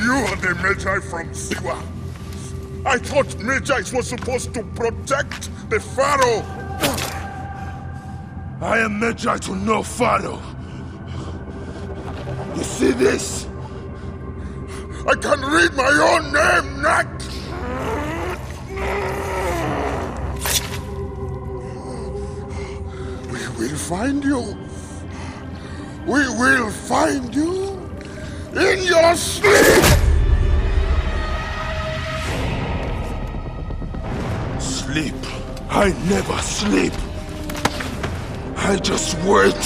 You are the Magi from Siwa. I thought Magi's were supposed to protect the Pharaoh. I am Magi to no Pharaoh. You see this? I can read my own name, Nak! We will find you. We will find you in your sleep! Sleep? I never sleep. I just wait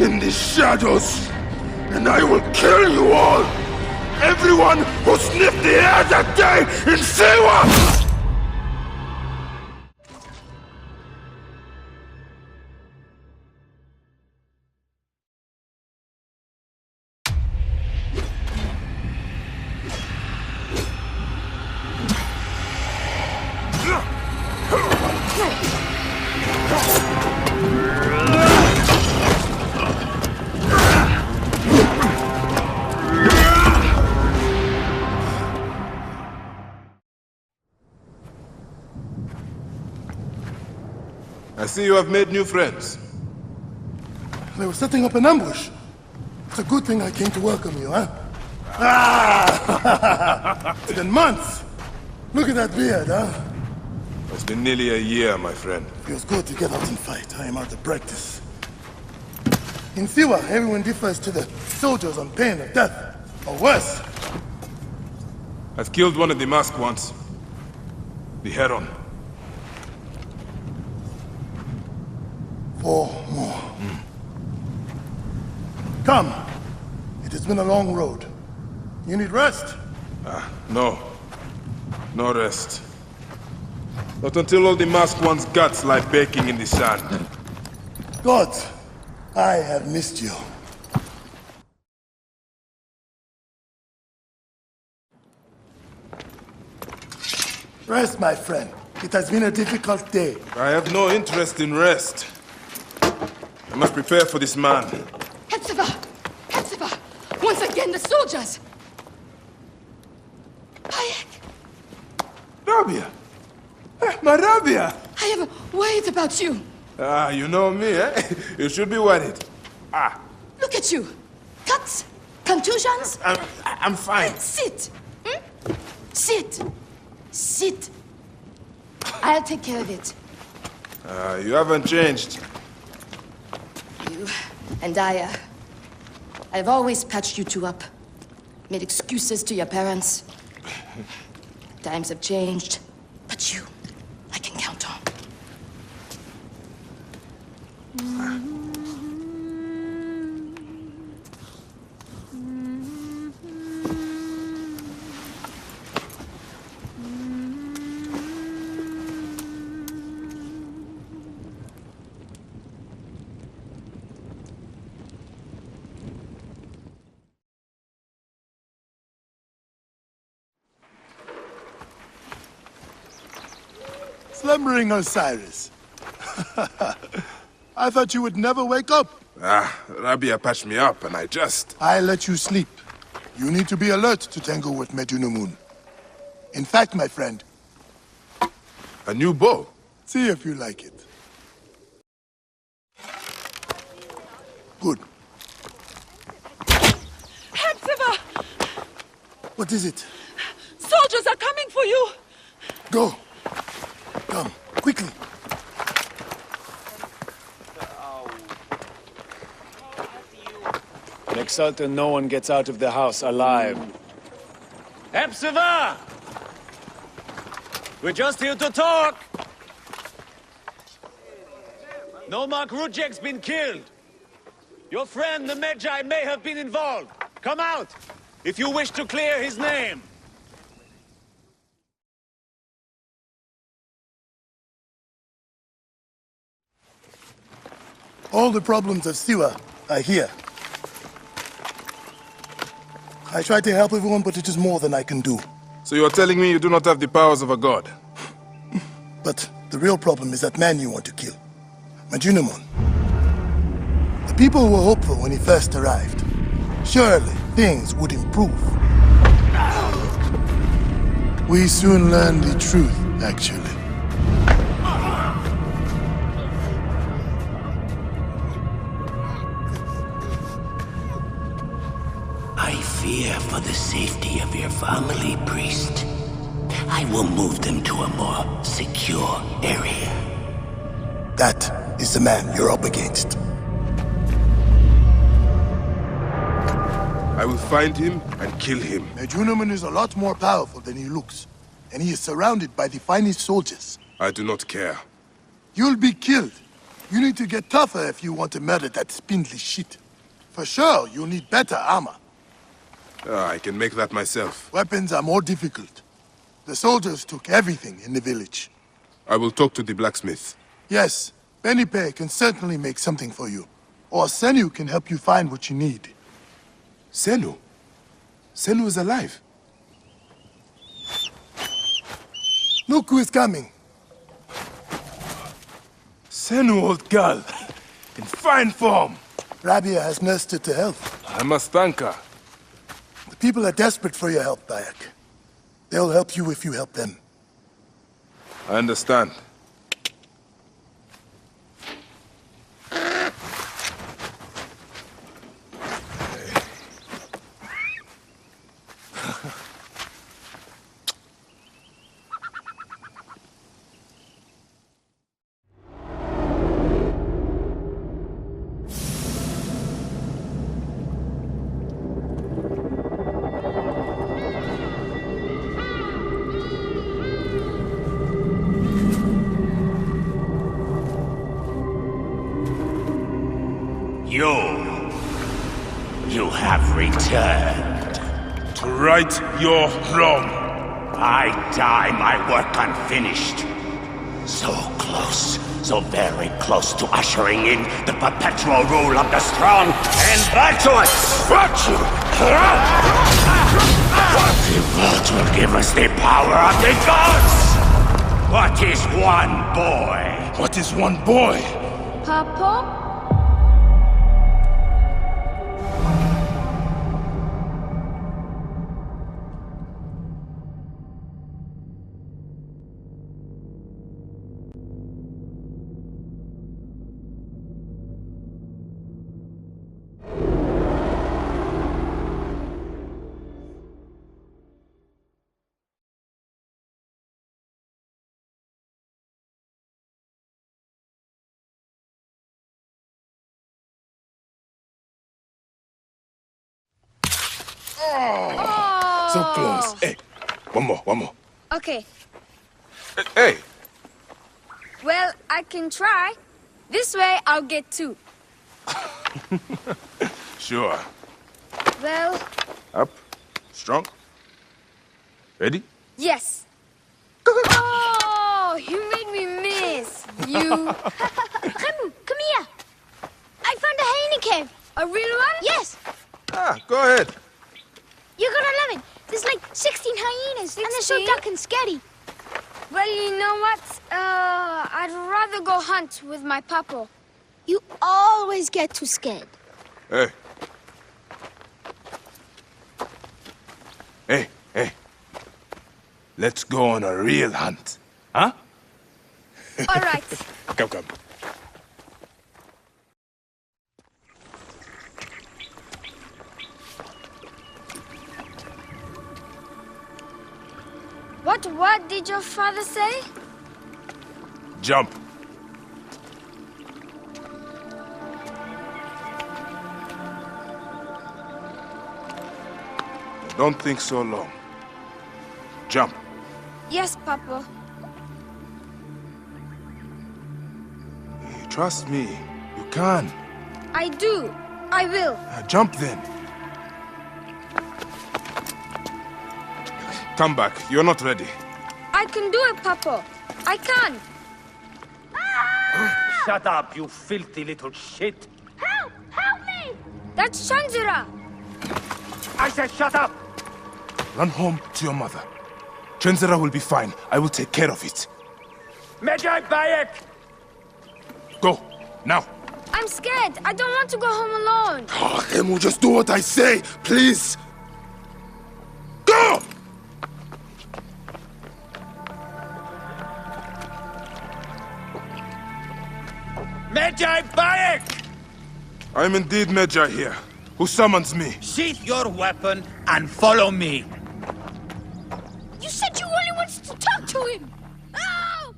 in the shadows, and I will kill you all! Everyone who sniffed the air that day in Siwa! I see you have made new friends. They were setting up an ambush. It's a good thing I came to welcome you, huh? Ah! It's been months. Look at that beard, huh? It's been nearly a year, my friend. Feels good to get out and fight. I am out of practice. In Siwa, everyone defers to the soldiers on pain of death, or worse. I've killed one of the masked ones. The Heron. 4 more. Come. It has been a long road. You need rest? No. No rest. Not until all the masked one's guts lie baking in the sand. God, I have missed you. Rest, my friend. It has been a difficult day. I have no interest in rest. I must prepare for this man. Hepzibah! Hepzibah! Once again, the soldiers! Bayek! Rabia! My Rabia! I have worried about you. You know me, eh? You should be worried. Look at you. Cuts? Contusions? I'm fine. Sit! Sit! Sit! I'll take care of it. You haven't changed. You and I've always patched you two up. Made excuses to your parents. Times have changed, but you, I can count on. Slumbering Osiris. I thought you would never wake up. Rabia patched me up and I let you sleep. You need to be alert to tangle with Medunamun. In fact, my friend, A new bow? see if you like it. Good. Hepzibah! What is it? Soldiers are coming for you! Go. Come, quickly. Make certain no one gets out of the house alive. Hepzibah! We're just here to talk! Nomarch Rujek's been killed. Your friend, the Magi, may have been involved. Come out, if you wish to clear his name. All the problems of Siwa are here. I try to help everyone, but it is more than I can do. So you are telling me you do not have the powers of a god? But the real problem is that man you want to kill. Medunamun. The people were hopeful when he first arrived. Surely things would improve. We soon learn the truth, actually. I fear for the safety of your family, priest. I will move them to a more secure area. That is the man you're up against. I will find him and kill him. Mejunoman is a lot more powerful than he looks, and he is surrounded by the finest soldiers. I do not care. You'll be killed. You need to get tougher if you want to murder that spindly shit. For sure, you'll need better armor. I can make that myself. Weapons are more difficult. The soldiers took everything in the village. I will talk to the blacksmith. Yes, Benipe can certainly make something for you. Or Senu can help you find what you need. Senu? Senu is alive. Look who is coming. Senu, old girl. In fine form. Rabia has nursed her to health. I must thank her. The people are desperate for your help, Bayek. They'll help you if you help them. I understand. You have returned. To right your wrong. I die my work unfinished. So close, so very close to ushering in the perpetual rule of the strong and virtuous! Virtue! The vault will give us the power of the gods! What is one boy? What is one boy? Papa? So close. Hey, one more. Okay. Hey! Well, I can try. This way, I'll get two. Sure. Well, Up. Strong. Ready? yes. Oh, you made me miss. You. Remu, come here. I found a hyena cave. A real one? Yes, Go ahead. you're gonna love it. There's like 16 hyenas, and they're so 16? dark and scary. Well, you know what? I'd rather go hunt with my papa. You always get too scared. Hey. Hey. Let's go on a real hunt. Huh? All right. Come. What word did your father say? Jump. Don't think so long. Jump. Yes, Papa. Trust me. You can. I do. I will. Jump then. Come back. You're not ready. I can do it, Papa. I can. Shut up, you filthy little shit! Help! Help me! That's Shanzira. I said shut up! Run home to your mother. Chenzera will be fine. I will take care of it. Medjay Bayek! Go. Now. I'm scared. I don't want to go home alone. Remu, just do what I say, please. Go! Magi Bayek! I am indeed Magi here. Who summons me? Sheath your weapon and follow me. You said you only wanted to talk to him! Oh!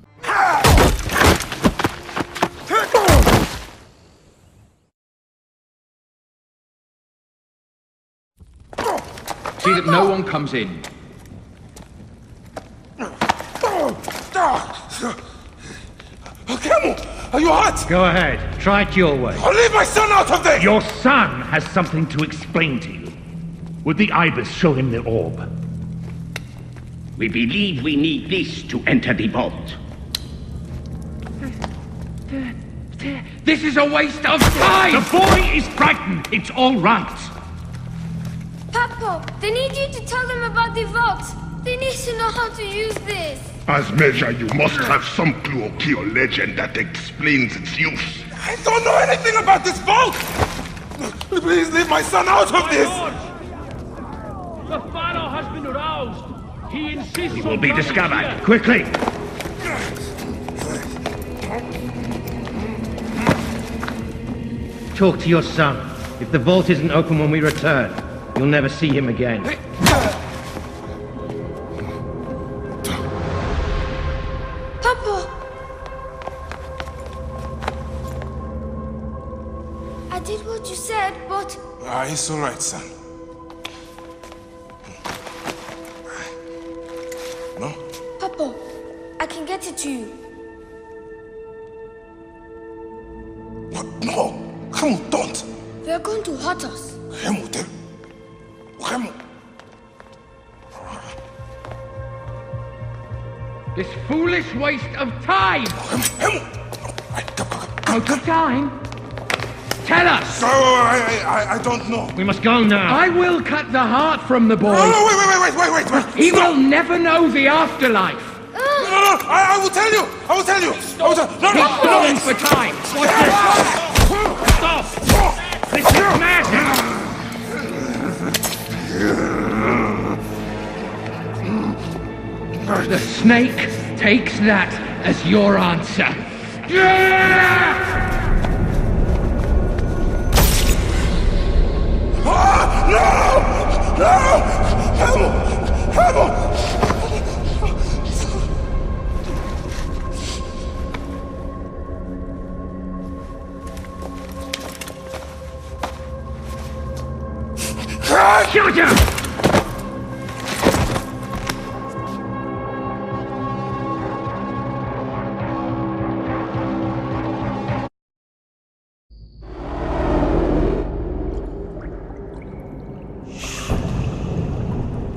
See that no one comes in. Camel, are you hurt? Go ahead. Try it your way. I'll leave my son out of this! Your son has something to explain to you. Would the Ibis show him the orb? We believe we need this to enter the vault. This is a waste of time! The boy is frightened. It's all right. Papa, they need you to tell them about the vault. They need to know how to use this. As Measure, you must have some clue or key or legend that explains its use. I don't know anything about this vault! Please leave my son out of this! The Pharaoh has been aroused. He insists He will be discovered. Quickly! Talk to your son. If the vault isn't open when we return, you'll never see him again. Papa! I did what you said, but... It's all right, son. No? Papa, I can get it to you. What? No! Remo, don't! They're going to hurt us. Remo, Remo! This foolish waste of time! Remo! Out of time? Tell us! No, I don't know. We must go now. I will cut the heart from the boy. No, wait. He will never know the afterlife. No, I will tell you! I will tell you! He's stalling for time. Watch this. Stop! This is madness! The snake takes that as your answer. Shoot him!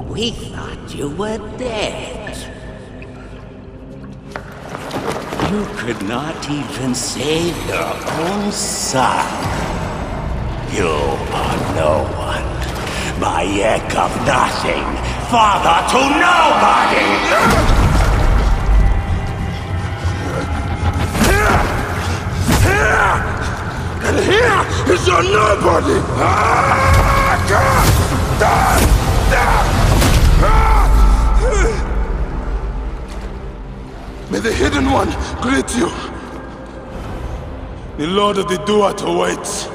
We thought you were dead. You could not even save your own son. You are no one. Bayek of nothing. Father to nobody! And here is your nobody! May the Hidden One greet you. The Lord of the Duat awaits.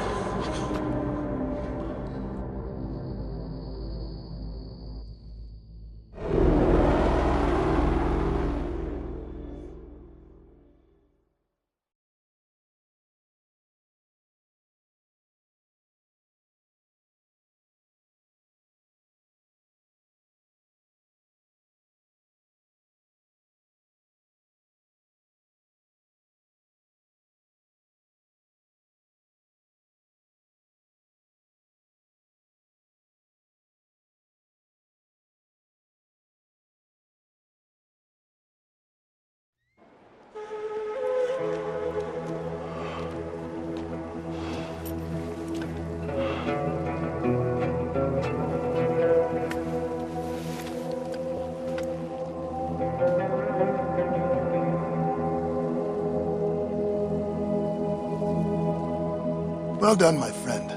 Well done, my friend.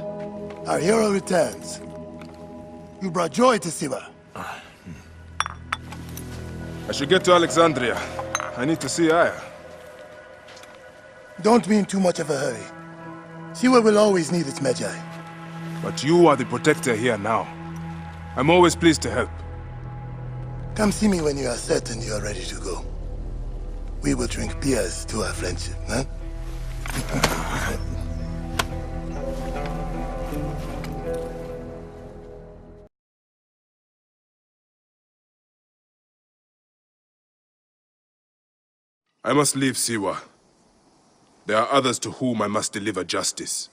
Our hero returns. You brought joy to Siwa. I should get to Alexandria. I need to see Aya. Don't be in too much of a hurry. Siwa will always need its Magi. But you are the protector here now. I'm always pleased to help. Come see me when you are certain you are ready to go. We will drink beers to our friendship, huh? I must leave Siwa. There are others to whom I must deliver justice.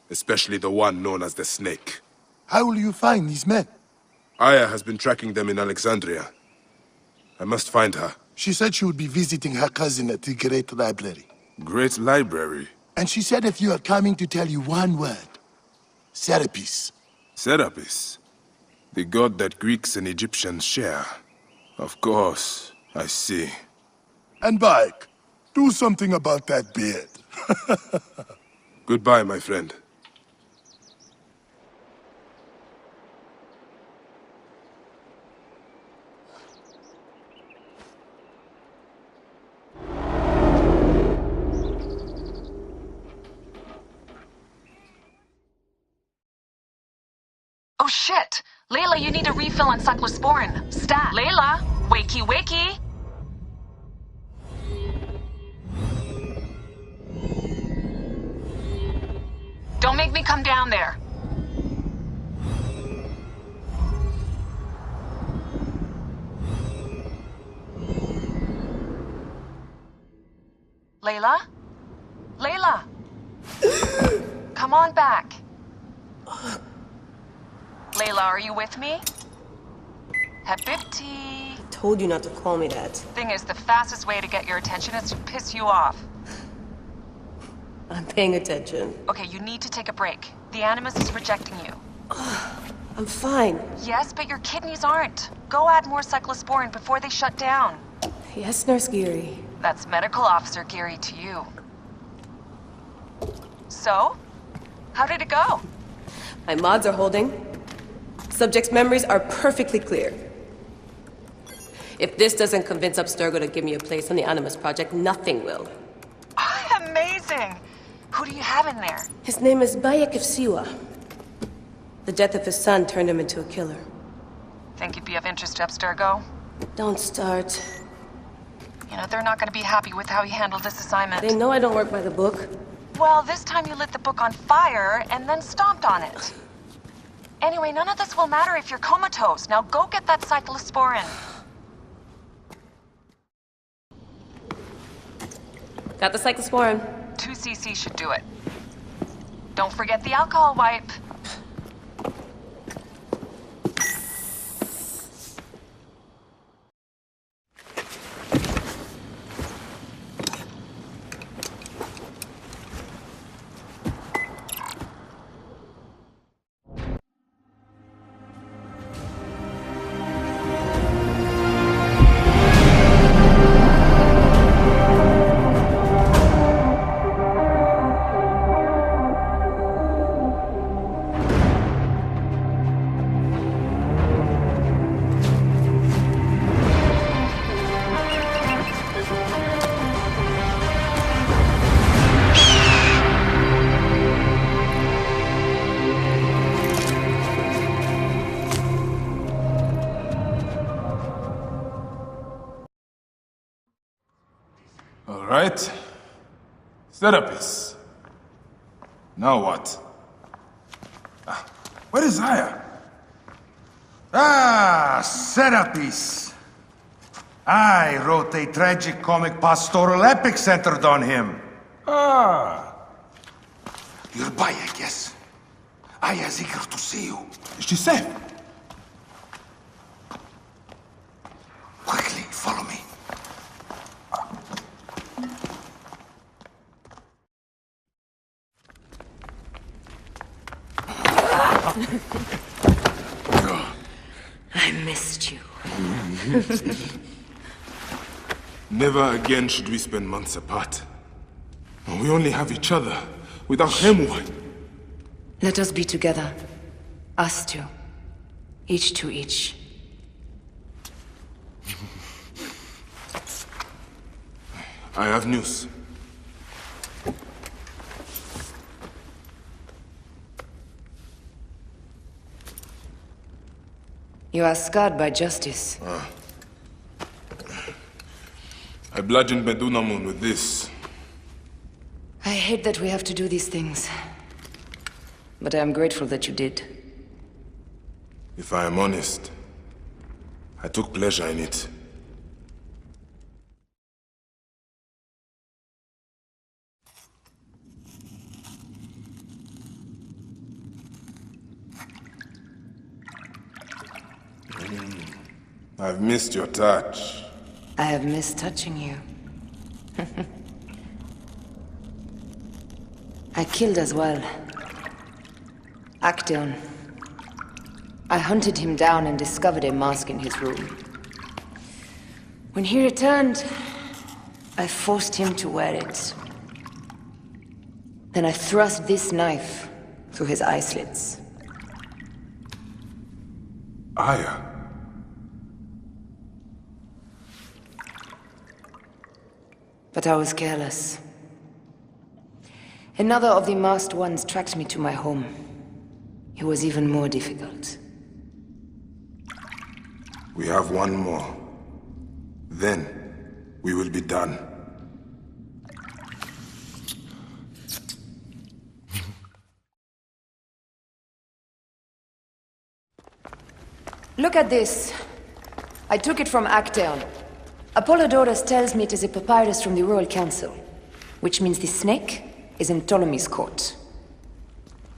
Especially the one known as the Snake. How will you find these men? Aya has been tracking them in Alexandria. I must find her. She said she would be visiting her cousin at the Great Library. Great Library? And she said if you are coming to tell you one word. Serapis. Serapis? The god that Greeks and Egyptians share. Of course, I see. And Bayek, do something about that beard. Goodbye, my friend. Oh shit! Layla, you need a refill on cyclosporin. Stat! Layla! Wakey wakey! Don't make me come down there. Layla? Layla! Come on back. Layla, are you with me? Habibti. Told you not to call me that. Thing is, the fastest way to get your attention is to piss you off. I'm paying attention. Okay, you need to take a break. The Animus is rejecting you. I'm fine. Yes, but your kidneys aren't. Go add more cyclosporin before they shut down. Yes, Nurse Geary. That's Medical Officer Geary to you. So? How did it go? My mods are holding. Subject's memories are perfectly clear. If this doesn't convince Abstergo to give me a place on the Animus Project, nothing will. Amazing! Who do you have in there? His name is Bayek of Siwa. The death of his son turned him into a killer. Think you'd be of interest to Abstergo? Don't start. You know, they're not going to be happy with how you handled this assignment. They know I don't work by the book. Well, this time you lit the book on fire and then stomped on it. Anyway, none of this will matter if you're comatose. Now go get that cyclosporin. Got the cyclosporin. 2 cc should do it. Don't forget the alcohol wipe. Right. Serapis. Now what? Where is Aya? Ah, Serapis. I wrote a tragic comic pastoral epic centered on him. Ah. You're Bayek, yes? Aya is eager to see you. Is she safe? Quickly, follow me. I missed you. Never again should we spend months apart. We only have each other. Without him, what? Let us be together. Us two. Each to each. I have news. You are scarred by justice. I bludgeoned Medunamun with this. I hate that we have to do these things. But I am grateful that you did. If I am honest, I took pleasure in it. I've missed your touch. I have missed touching you. I killed as well. Actaeon. I hunted him down and discovered a mask in his room. When he returned, I forced him to wear it. Then I thrust this knife through his eye slits. Aya. But I was careless. Another of the masked ones tracked me to my home. It was even more difficult. We have one more. Then, we will be done. Look at this. I took it from Actaeon. Apollodorus tells me it is a papyrus from the Royal Council, which means the snake is in Ptolemy's court.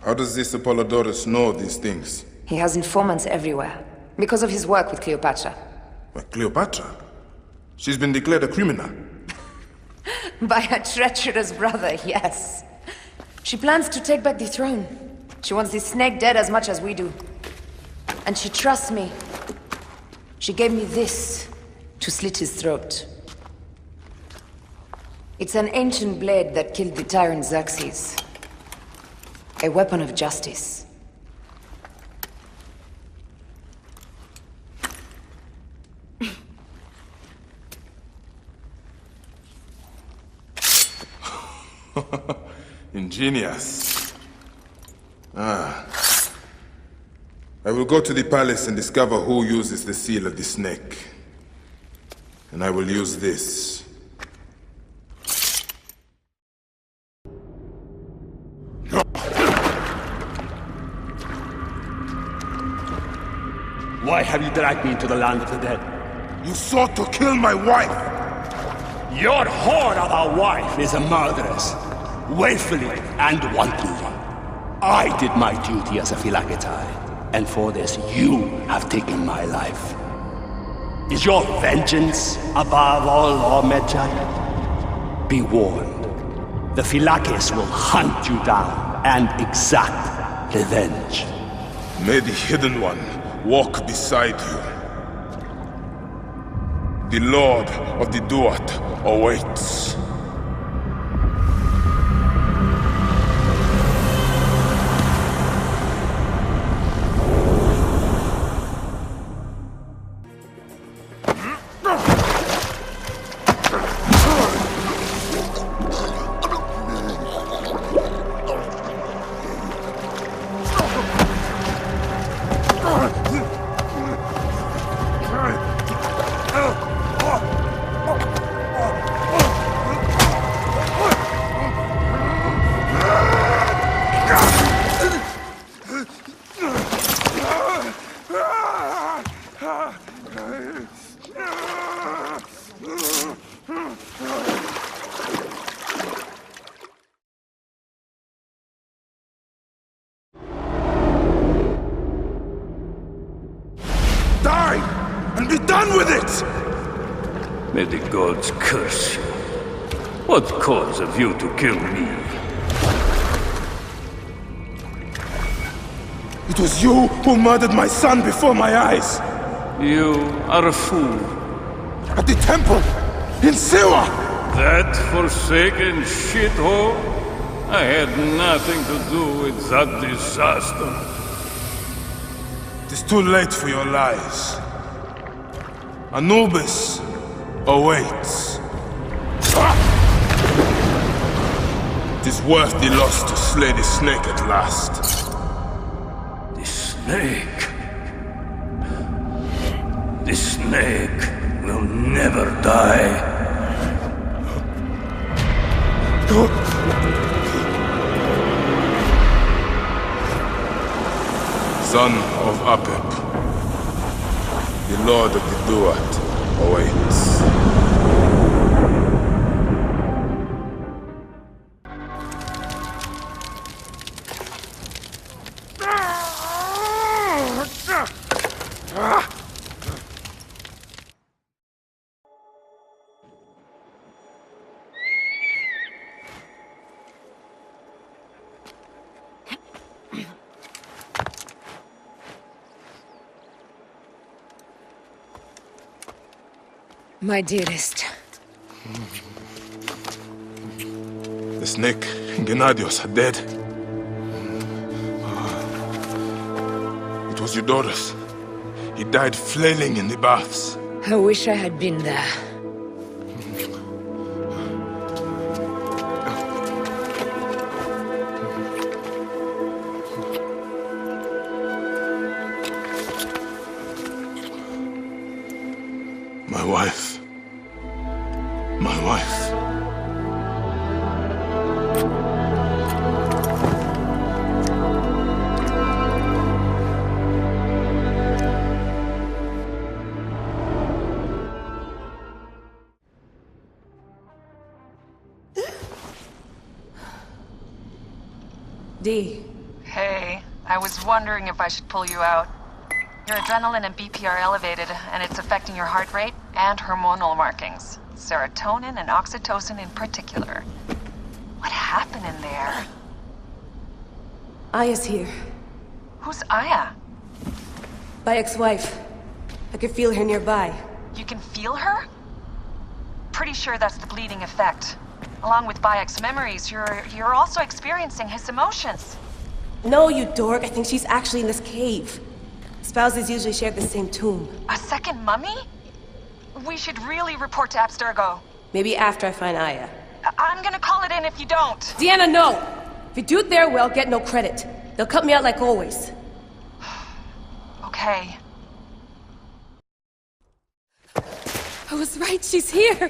How does this Apollodorus know these things? He has informants everywhere, because of his work with Cleopatra. But Cleopatra? She's been declared a criminal. By her treacherous brother, yes. She plans to take back the throne. She wants the snake dead as much as we do. And she trusts me. She gave me this to slit his throat. It's an ancient blade that killed the tyrant Xerxes. A weapon of justice. Ingenious. I will go to the palace and discover who uses the seal of the snake. And I will use this. Why have you dragged me into the land of the dead? You sought to kill my wife! Your whore of a wife is a murderess, willfully and wantonly. I did my duty as a Phylakitai, and for this you have taken my life. Is your vengeance above all law, Medjay? Be warned. The Phylakis will hunt you down and exact revenge. May the Hidden One walk beside you. The Lord of the Duat awaits. May the gods curse you. What cause have you to kill me? It was you who murdered my son before my eyes! You are a fool. At the temple! In Siwa! That forsaken shithole? I had nothing to do with that disaster. It is too late for your lies. Anubis awaits. It is worth the loss to slay the snake at last. The snake? The snake will never die. Son of Apep, the Lord of the Duat awaits. My dearest. The snake and Gennadios are dead. It was Eudoros. He died flailing in the baths. I wish I had been there. My wife. My wife. Dee. Hey, I was wondering if I should pull you out. Your adrenaline and BP are elevated, and it's affecting your heart rate and hormonal markings. Serotonin and oxytocin in particular. What happened in there? Aya's here. Who's Aya? My ex-wife. I could feel her nearby. You can feel her? Pretty sure that's the bleeding effect. Along with Bayek's memories, you're also experiencing his emotions. No, you dork. I think she's actually in this cave. Spouses usually share the same tomb. A second mummy? We should really report to Abstergo. Maybe after I find Aya. I'm gonna call it in if you don't. Deanna, no! If you do it there, well, get no credit. They'll cut me out like always. Okay. I was right, she's here!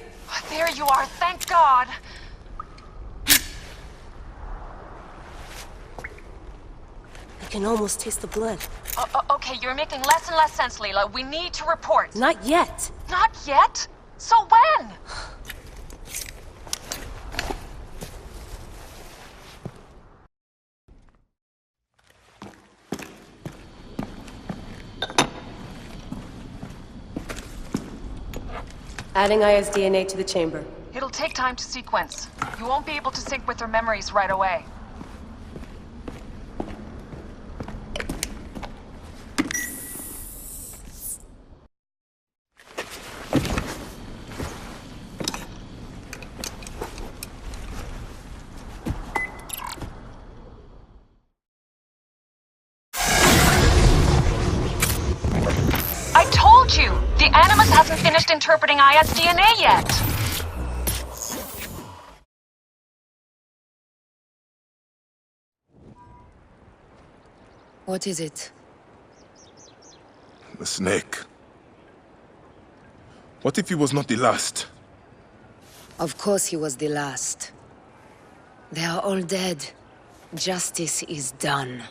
There you are, thank God! I can almost taste the blood. Okay, you're making less and less sense, Leela. We need to report. Not yet. Not yet? So when? Adding Aya's DNA to the chamber. It'll take time to sequence. You won't be able to sync with her memories right away. I told you! The Animus hasn't finished interpreting Aya's DNA yet! What is it? The snake. What if he was not the last? Of course he was the last. They are all dead. Justice is done.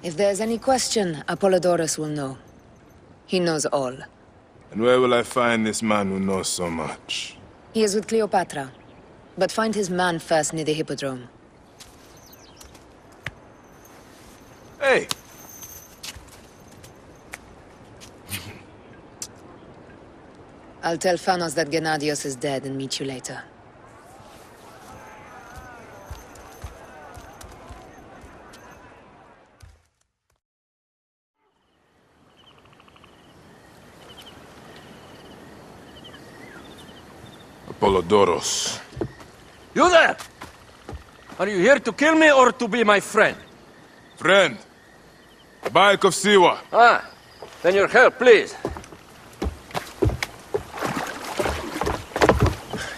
If there's any question, Apollodorus will know. He knows all. And where will I find this man who knows so much? He is with Cleopatra. But find his man first near the Hippodrome. Hey! I'll tell Phanos that Gennadios is dead and meet you later. Apollodorus. You there! Are you here to kill me or to be my friend? Friend. Bayek of Siwa. Ah, then your help, please.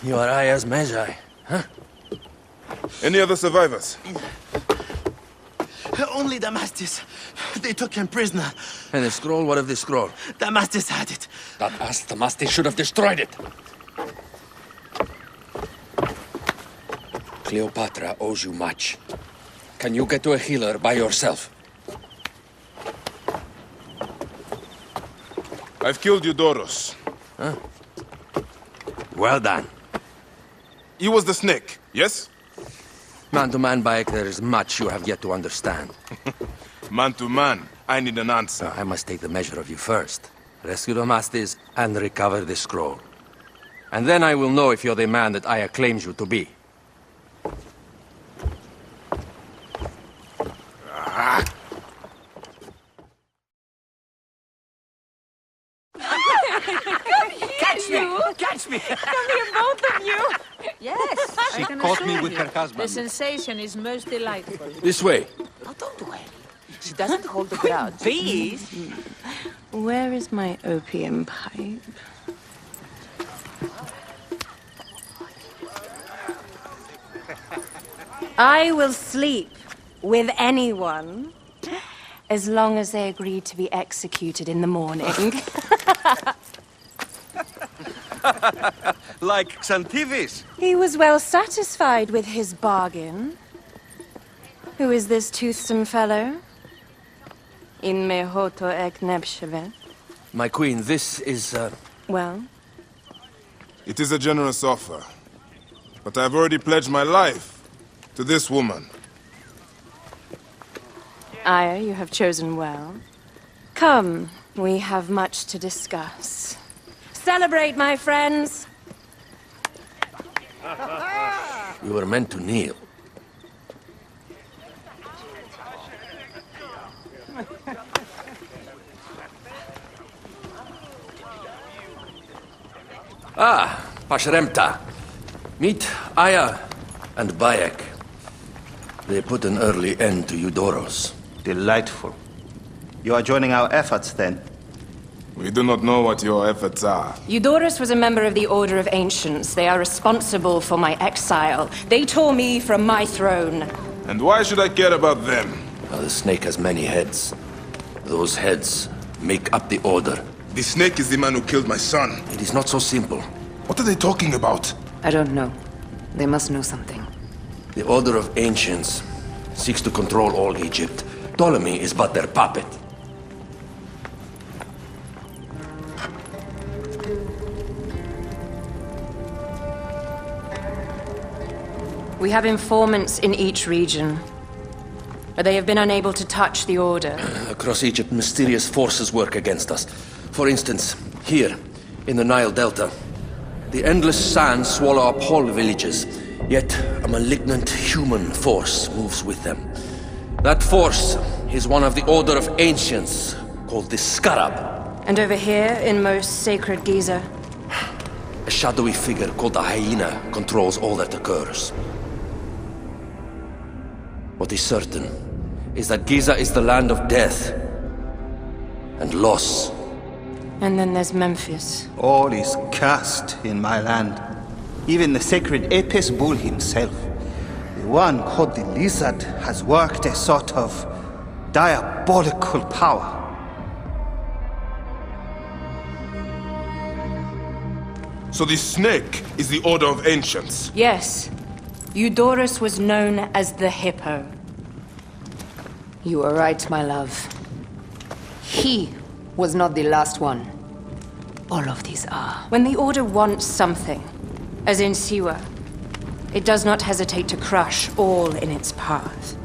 You are Aya's Magi. Any other survivors? Only Damastis. They took him prisoner. And the scroll? What of the scroll? Damastis had it. That ass Damastis should have destroyed it. Cleopatra owes you much. Can you get to a healer by yourself? I've killed Eudoros. Huh? Well done. He was the snake, yes? Man to man, Bayek, there is much you have yet to understand. Man to man, I need an answer. I must take the measure of you first. Rescue Damastis and recover the scroll. And then I will know if you're the man that Aya claims you to be. Catch me! Catch me! Come here, both of you! Yes, She I can caught assure me with you. her husband. The sensation is most delightful. This way. Oh, don't worry. She doesn't hold a grudge. Please. Where is my opium pipe? I will sleep with anyone as long as they agree to be executed in the morning. Like Xantivis. He was well satisfied with his bargain. Who is this toothsome fellow? In mehoto ek nebshevet. My queen, this is, Well? It is a generous offer. But I've already pledged my life to this woman. Aya, you have chosen well. Come, we have much to discuss. Celebrate, my friends! you were meant to kneel. Ah, Pashremta. Meet Aya and Bayek. They put an early end to Eudoros. Delightful. You are joining our efforts, then? We do not know what your efforts are. Eudoros was a member of the Order of Ancients. They are responsible for my exile. They tore me from my throne. And why should I care about them? Now, the snake has many heads. Those heads make up the Order. The snake is the man who killed my son. It is not so simple. What are they talking about? I don't know. They must know something. The Order of Ancients seeks to control all Egypt. Ptolemy is but their puppet. We have informants in each region, but they have been unable to touch the Order. Across Egypt, mysterious forces work against us. For instance, here, in the Nile Delta, the endless sands swallow up whole villages, yet a malignant human force moves with them. That force is one of the Order of Ancients, called the Scarab. And over here, in most sacred Giza? A shadowy figure called the Hyena controls all that occurs. What is certain is that Giza is the land of death and loss. And then there's Memphis. All is cursed in my land. Even the sacred Apis bull himself. The one called the Lizard has worked a sort of diabolical power. So the snake is the Order of Ancients? Yes. Eudoros was known as the Hippo. You are right, my love. He was not the last one. All of these are. When the Order wants something, as in Siwa, it does not hesitate to crush all in its path.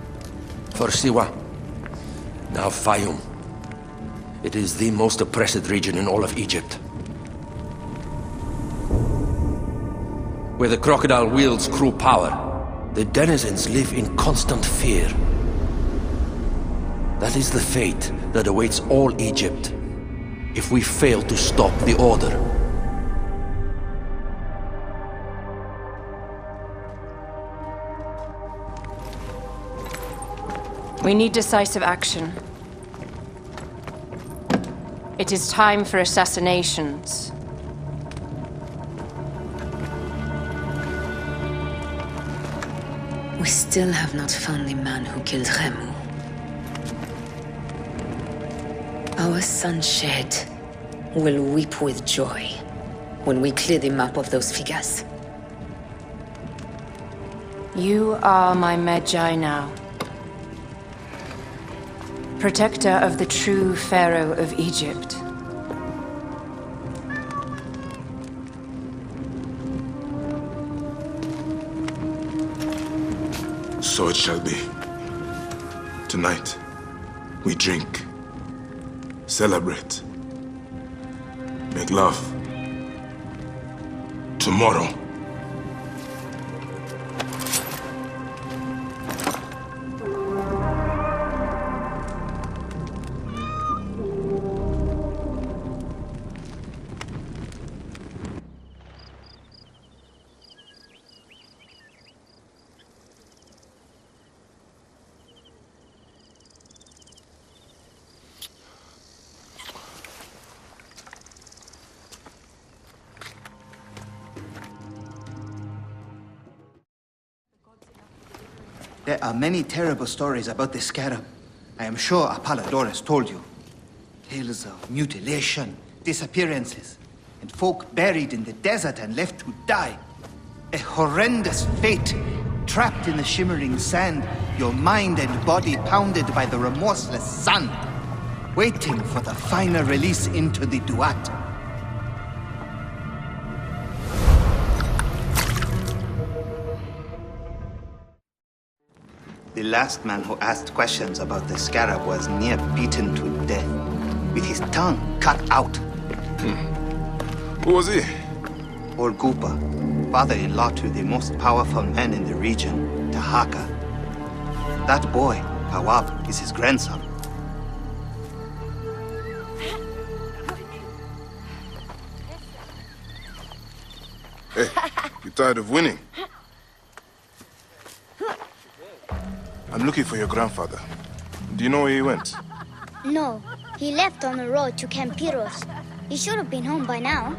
For Siwa, now Fayum. It is the most oppressed region in all of Egypt. Where the crocodile wields cruel power, the denizens live in constant fear. That is the fate that awaits all Egypt if we fail to stop the Order. We need decisive action. It is time for assassinations. We still have not found the man who killed Remu. Our son Shed will weep with joy when we clear the map of those figures. You are my Magi now. Protector of the true Pharaoh of Egypt. So it shall be. Tonight, we drink, celebrate, make love. Tomorrow, There are many terrible stories about the scarab. I am sure Apollodorus told you. Tales of mutilation, disappearances, and folk buried in the desert and left to die. A horrendous fate, trapped in the shimmering sand, your mind and body pounded by the remorseless sun, waiting for the final release into the Duat. The last man who asked questions about the scarab was near beaten to death, with his tongue cut out. Who was he? Old Gupa, father-in-law to the most powerful man in the region, Tahaka. That boy, Kawab, is his grandson. Hey, you tired of winning? I'm looking for your grandfather. Do you know where he went? No, he left on the road to Campiros. He should have been home by now.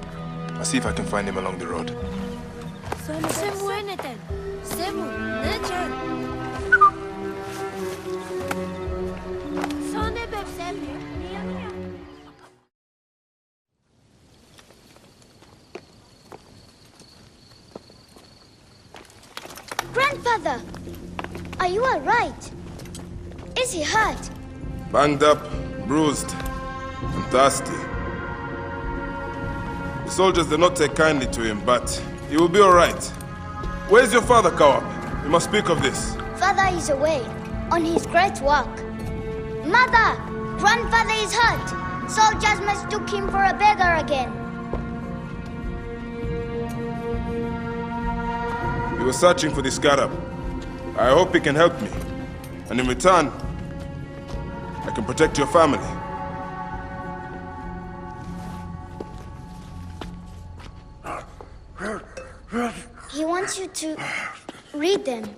I'll see if I can find him along the road. Grandfather! Are you all right? Is he hurt? Banged up, bruised, and thirsty. The soldiers did not take kindly to him, but he will be all right. Where's your father, Kawab? We must speak of this. Father is away, on his great walk. Mother! Grandfather is hurt! Soldiers mistook him for a beggar again. He was searching for the scarab. I hope he can help me. And in return, I can protect your family. He wants you to read them.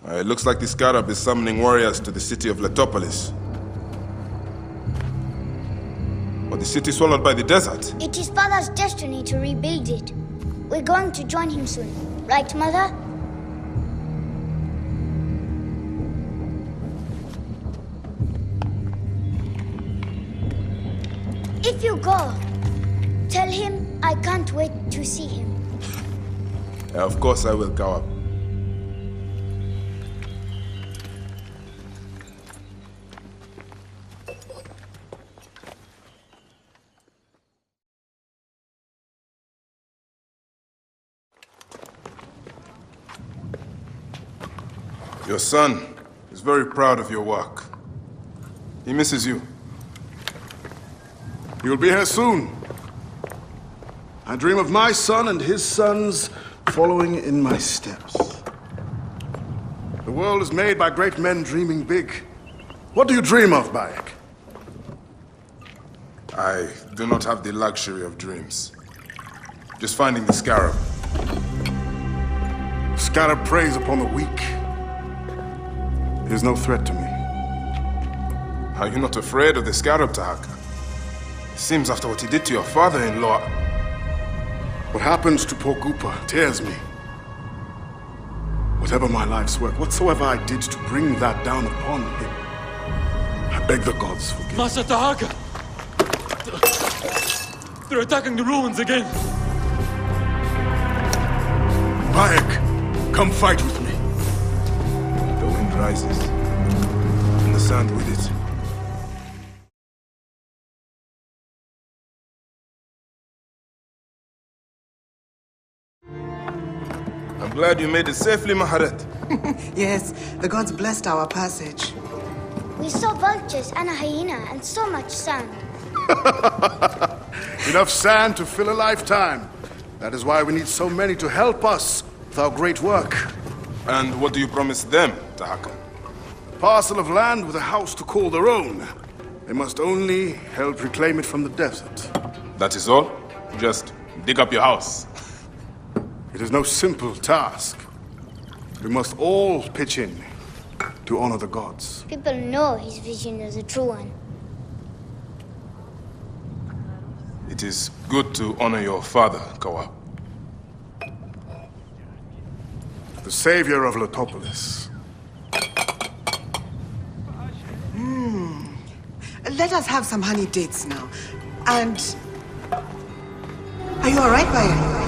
It looks like the scarab is summoning warriors to the city of Letopolis. Or the city swallowed by the desert. It is Father's destiny to rebuild it. We're going to join him soon. Right, Mother? If you go, tell him I can't wait to see him. Of course I will, Kawab. Your son is very proud of your work. He misses you. You'll be here soon. I dream of my son and his sons following in my steps. The world is made by great men dreaming big. What do you dream of, Bayek? I do not have the luxury of dreams. Just finding the scarab. Scarab preys upon the weak. He is no threat to me. Are you not afraid of the scarab, Tahaka? Seems after what he did to your father-in-law... What happens to poor Goopa tears me. Whatever my life's work, whatsoever I did to bring that down upon him, I beg the gods forgive. Master Tahaka! They're attacking the ruins again! Bayek, come fight with me. The wind rises, and the sand with it. I'm glad you made it safely, Maharet. Yes, the gods blessed our passage. We saw vultures and a hyena and so much sand. Enough sand to fill a lifetime. That is why we need so many to help us with our great work. And what do you promise them, Tahaka? A parcel of land with a house to call their own. They must only help reclaim it from the desert. That is all? Just dig up your house. It is no simple task. We must all pitch in to honor the gods. People know his vision is a true one. It is good to honor your father, Kawa. The savior of Letopolis. Let us have some honey dates now. And... Are you alright, Bayek?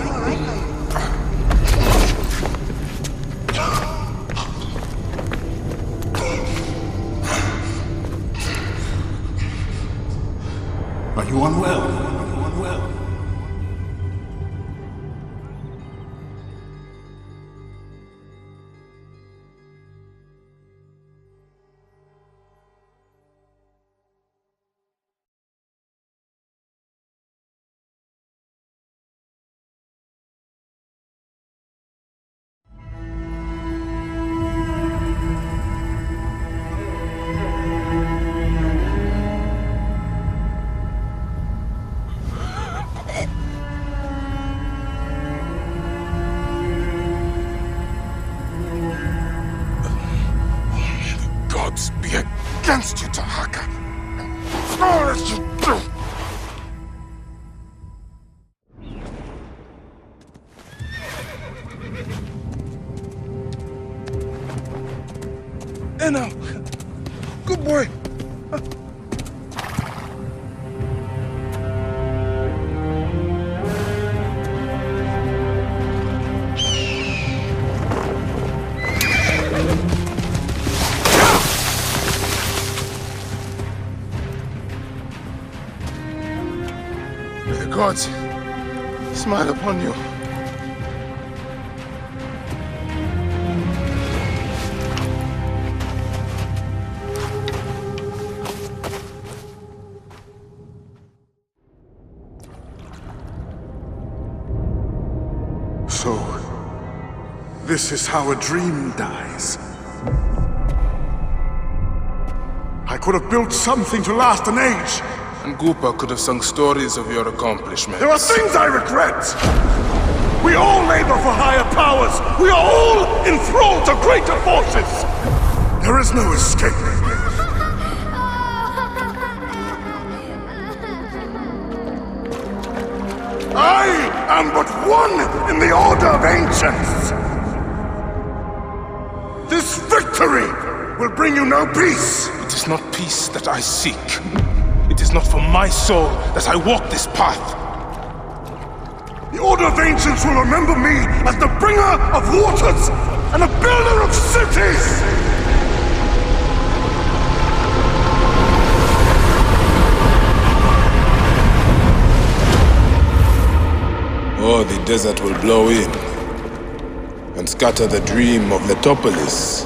Are you unwell? Against you, Tahaka. And all that you do. Eno! Good boy! Gods, smile upon you. So, this is how a dream dies. I could have built something to last an age. And Goopa could have sung stories of your accomplishments. There are things I regret! We all labor for higher powers! We are all enthralled to greater forces! There is no escape. I am but one in the Order of Ancients! This victory will bring you no peace! It is not peace that I seek. It is not for my soul that I walk this path. The Order of Ancients will remember me as the bringer of waters and the builder of cities! Or the desert will blow in and scatter the dream of Letopolis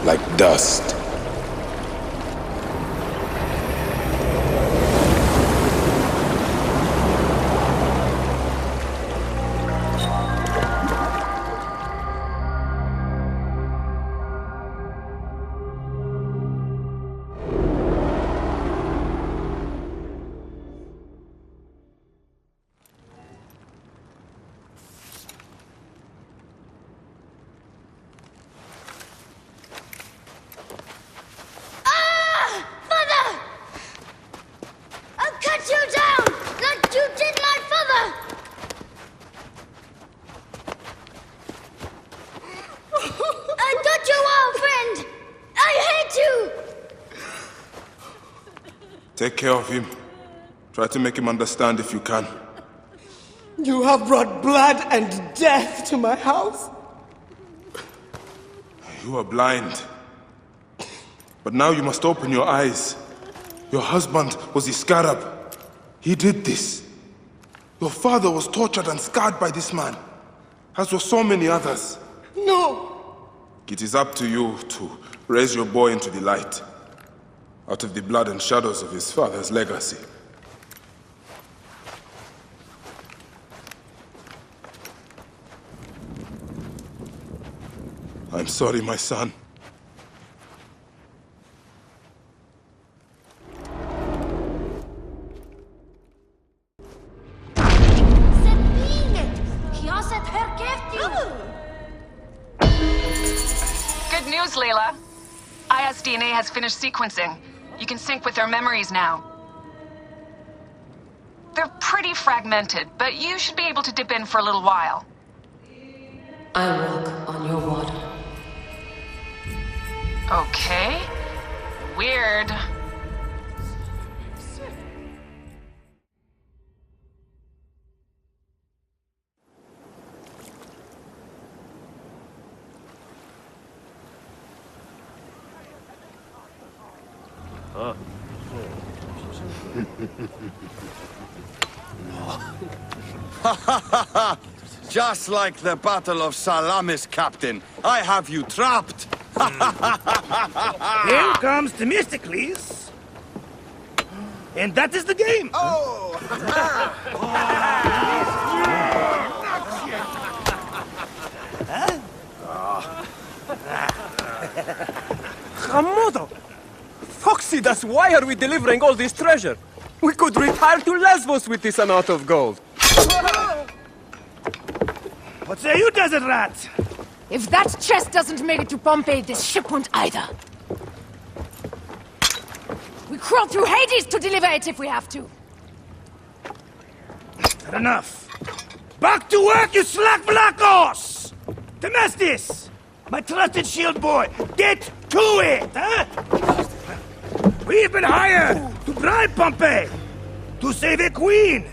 like dust. Take care of him. Try to make him understand if you can. You have brought blood and death to my house. You are blind. But now you must open your eyes. Your husband was the scarab. He did this. Your father was tortured and scarred by this man, as were so many others. No! It is up to you to raise your boy into the light, out of the blood and shadows of his father's legacy. I'm sorry, my son. Good news, Layla. Aya's DNA has finished sequencing. You can sync with their memories now. They're pretty fragmented, but you should be able to dip in for a little while. I walk on your water. Okay. Weird. Just like the Battle of Salamis, Captain. I have you trapped. Here comes Themistocles. And that is the game. Oh! Hamodo! Foxidas, why are we delivering all this treasure? We could retire to Lesbos with this amount of gold. What say you, desert rat? If that chest doesn't make it to Pompeii, this ship won't either. We crawl through Hades to deliver it if we have to. Enough. Back to work, you slack black horse! Temestis! My trusted shield boy, get to it, huh? We've been hired to bribe Pompeii, to save a queen,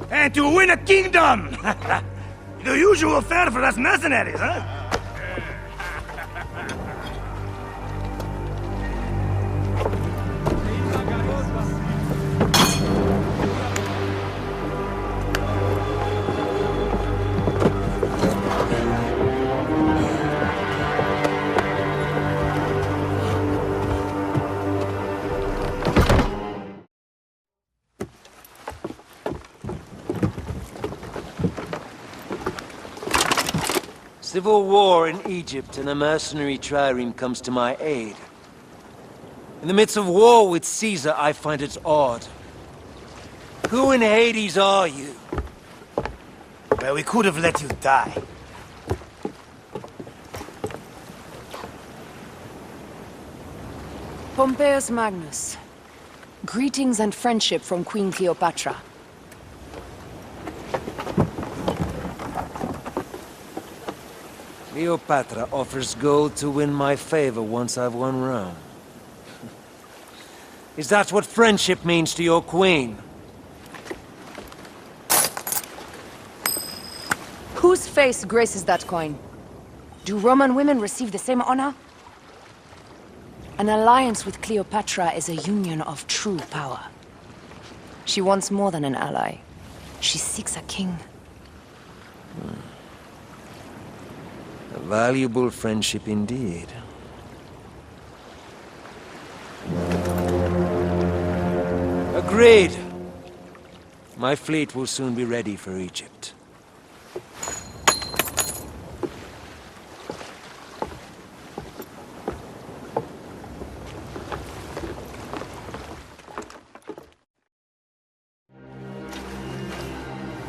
and to win a kingdom. The usual fare for us mercenaries, huh? Civil war in Egypt, and a mercenary trireme comes to my aid. In the midst of war with Caesar, I find it odd. Who in Hades are you? Well, we could have let you die. Pompeius Magnus. Greetings and friendship from Queen Cleopatra. Cleopatra offers gold to win my favor once I've won Rome. Is that what friendship means to your queen? Whose face graces that coin? Do Roman women receive the same honor? An alliance with Cleopatra is a union of true power. She wants more than an ally. She seeks a king. A valuable friendship indeed. Agreed. My fleet will soon be ready for Egypt.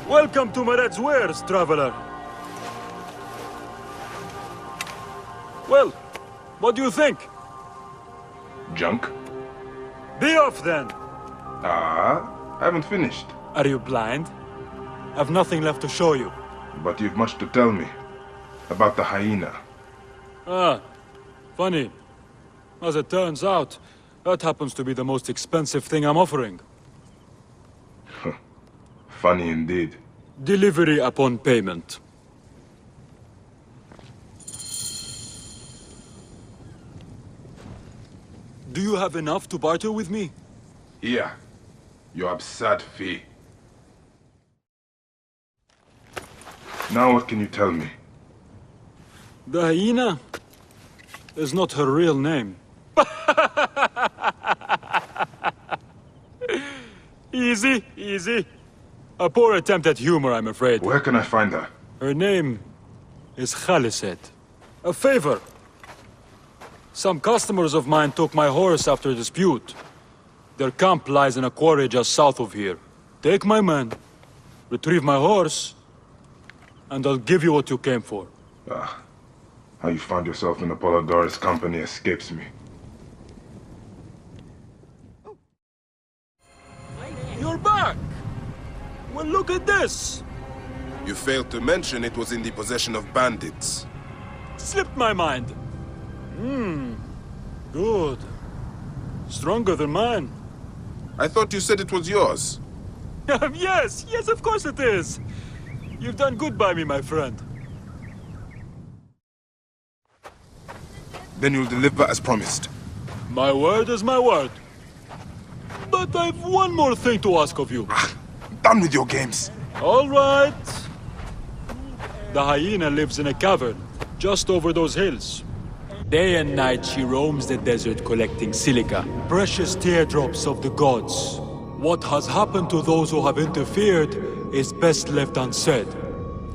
Welcome to Maret's wares, traveler. Well, what do you think? Junk? Be off then! I haven't finished. Are you blind? I've nothing left to show you. But you've much to tell me. About the hyena. Ah, funny. As it turns out, That happens to be the most expensive thing I'm offering. Funny indeed. Delivery upon payment. Do you have enough to barter with me? Here. Your absurd fee. Now what can you tell me? The hyena is not her real name. Easy, easy. A poor attempt at humor, I'm afraid. Where can I find her? Her name is Khaliset. A favor. Some customers of mine took my horse after a dispute. Their camp lies in a quarry just south of here. Take my men, retrieve my horse, and I'll give you what you came for. How you found yourself in Apollodorus' company escapes me. You're back! Well, look at this! You failed to mention it was in the possession of bandits. Slipped my mind. Good. Stronger than mine. I thought you said it was yours. Yes, of course it is. You've done good by me, my friend. Then you'll deliver as promised. My word is my word. But I've one more thing to ask of you. Done with your games. All right. The hyena lives in a cavern, just over those hills. Day and night she roams the desert collecting silica, precious teardrops of the gods. What has happened to those who have interfered is best left unsaid.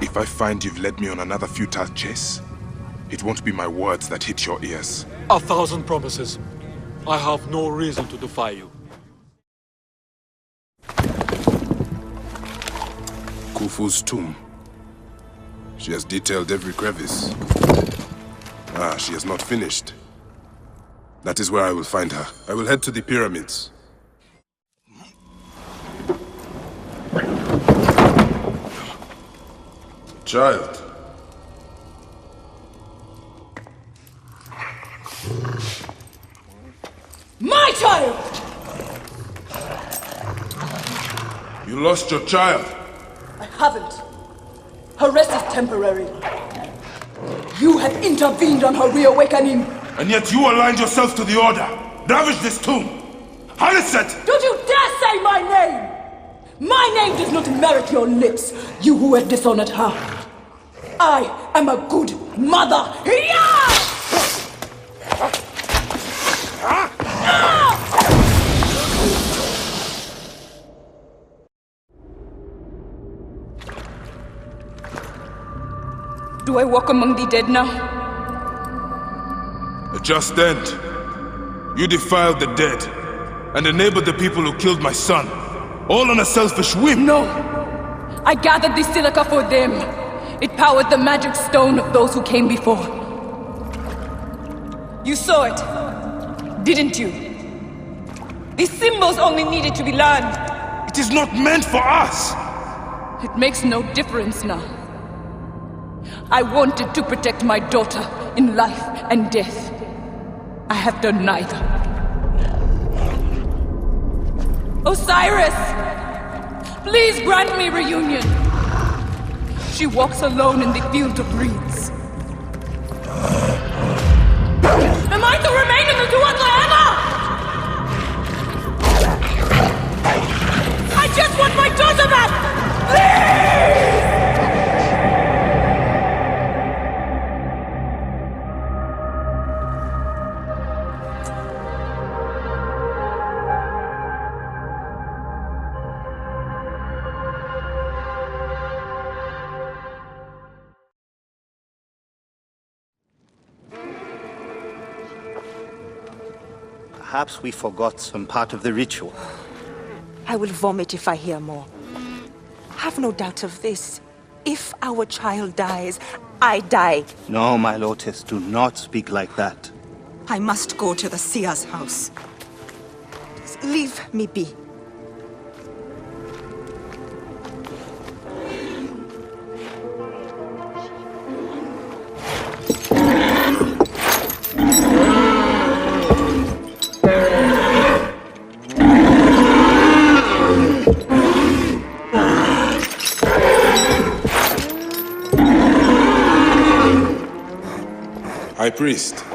If I find you've led me on another futile chase, it won't be my words that hit your ears. 1,000 promises. I have no reason to defy you. Khufu's tomb. She has detailed every crevice. She has not finished. That is where I will find her. I will head to the pyramids. Child. My child! You lost your child. I haven't. Her rest is temporary. You have intervened on her reawakening. And yet you aligned yourself to the Order. Ravage this tomb. Khaliset! Don't you dare say my name! My name does not merit your lips, you who have dishonored her. I am a good mother. Do I walk among the dead now? A just end. You defiled the dead and enabled the people who killed my son, all on a selfish whim. No. I gathered the silica for them. It powered the magic stone of those who came before. You saw it, didn't you? The symbols only needed to be learned. It is not meant for us! It makes no difference now. I wanted to protect my daughter in life and death. I have done neither. Osiris! Please grant me reunion. She walks alone in the field of reeds. Am I to remain in the Tuat forever? I just want my daughter back! Please! Perhaps we forgot some part of the ritual. I will vomit if I hear more. Have no doubt of this. If our child dies, I die. No, my Lotus, do not speak like that. I must go to the seer's house. Leave me be. High Priest.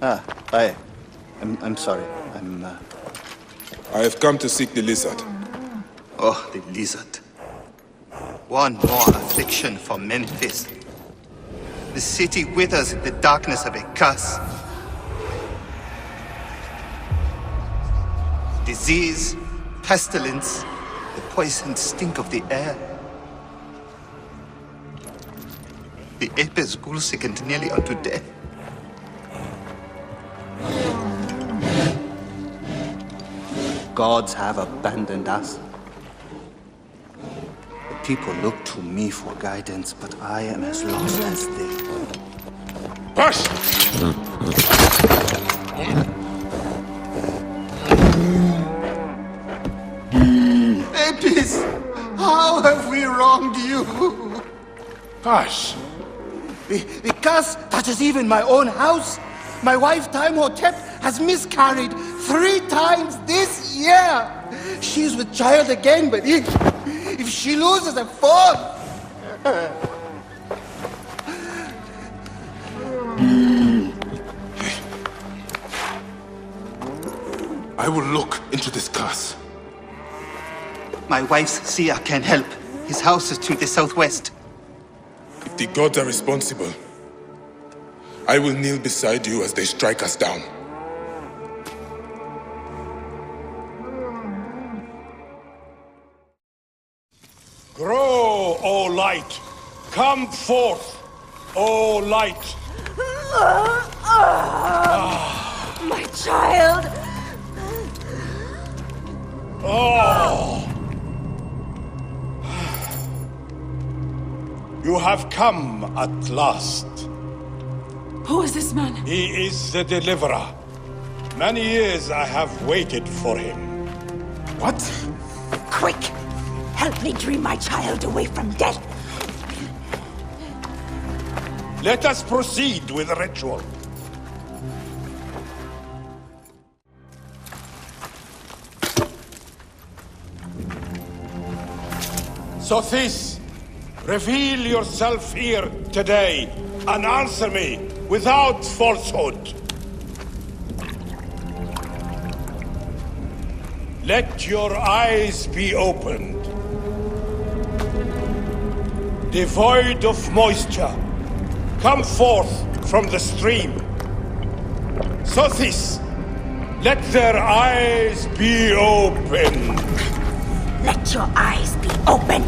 I'm sorry. I have come to seek the lizard. Oh, the lizard. One more affliction for Memphis. The city withers in the darkness of a curse. Disease, pestilence, the poisoned stink of the air. The Apis ghoul sickened nearly unto death. Gods have abandoned us. The people look to me for guidance, but I am as lost as they. Push! Apis, how have we wronged you? Hush! The curse touches even my own house. My wife, Timehotep, has miscarried 3 times this year. She's with child again, but if she loses a 4th... I will look into this curse. My wife's seer can help. His house is to the southwest. If the gods are responsible, I will kneel beside you as they strike us down. Grow, O light! Come forth, O light! My child! Oh! You have come at last. Who is this man? He is the deliverer. Many years I have waited for him. What? Quick! Help me dream my child away from death! Let us proceed with the ritual. Sothis, reveal yourself here today and answer me without falsehood. Let your eyes be opened. Devoid of moisture, come forth from the stream. Sothis, let their eyes be opened. Let your eyes be opened.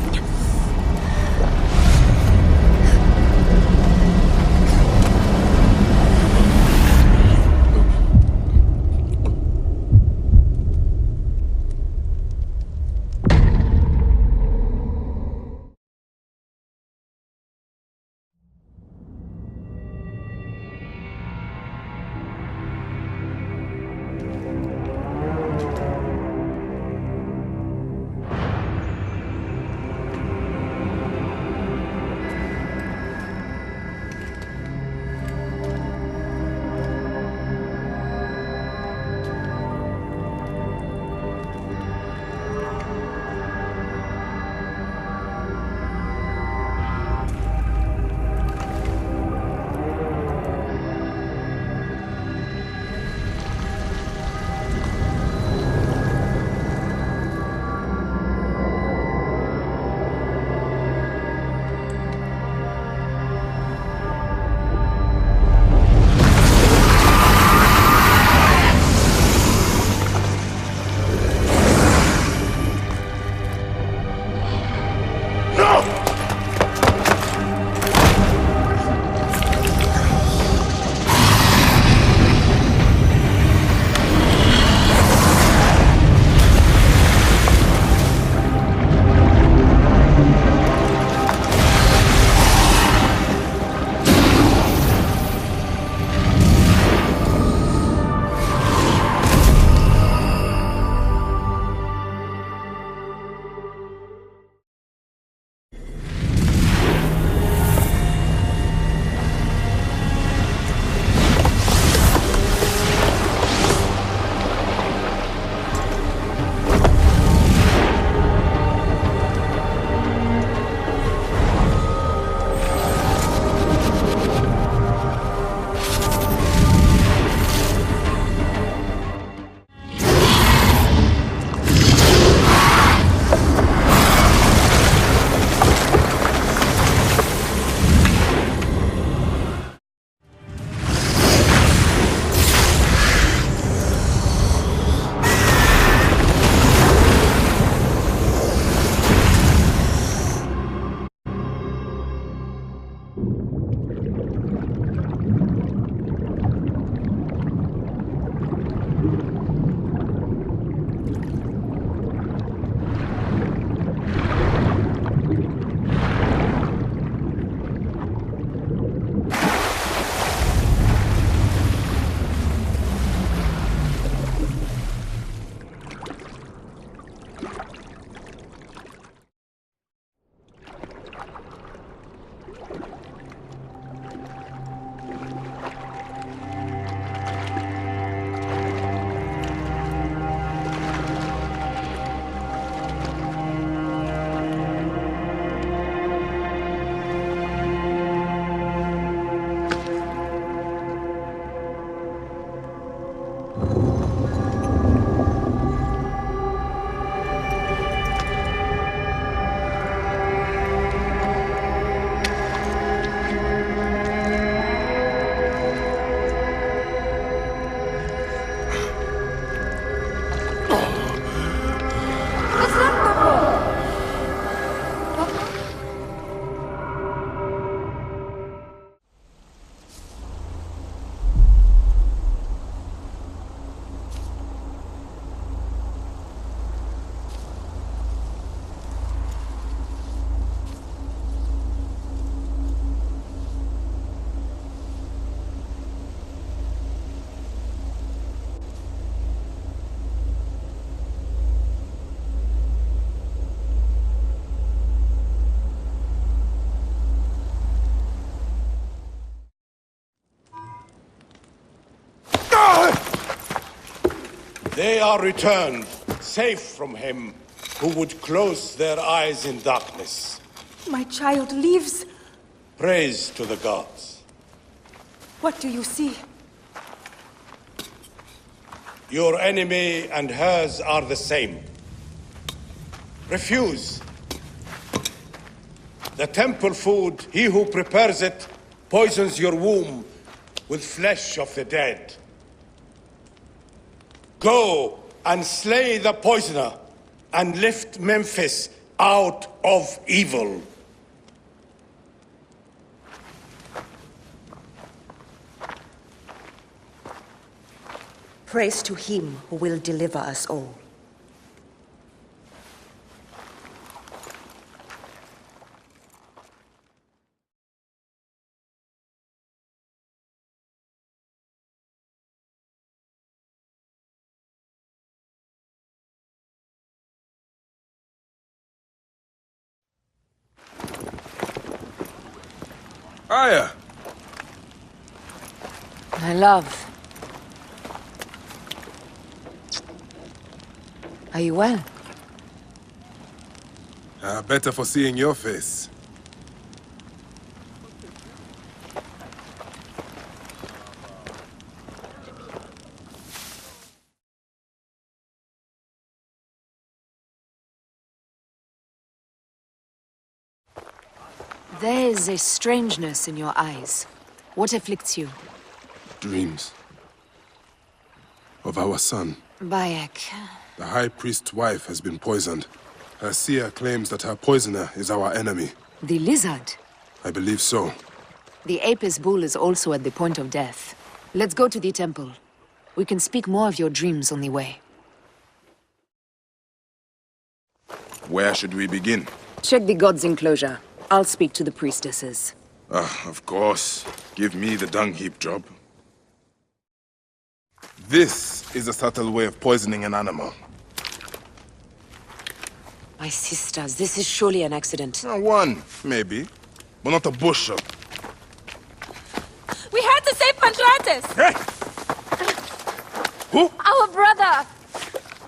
They are returned, safe from him who would close their eyes in darkness. My child lives. Praise to the gods. What do you see? Your enemy and hers are the same. Refuse. The temple food, he who prepares it, poisons your womb with flesh of the dead. Go and slay the poisoner and lift Memphis out of evil. Praise to him who will deliver us all. Aya! My love. Are you well? Better for seeing your face. There is a strangeness in your eyes. What afflicts you? Dreams. Of our son. Bayek. The High Priest's wife has been poisoned. Her seer claims that her poisoner is our enemy. The lizard? I believe so. The Apis bull is also at the point of death. Let's go to the temple. We can speak more of your dreams on the way. Where should we begin? Check the god's enclosure. I'll speak to the priestesses. Of course. Give me the dung heap job. This is a subtle way of poisoning an animal. My sisters, this is surely an accident. One, maybe. But not a bushel. We had to save Pantratus! Who? Our brother!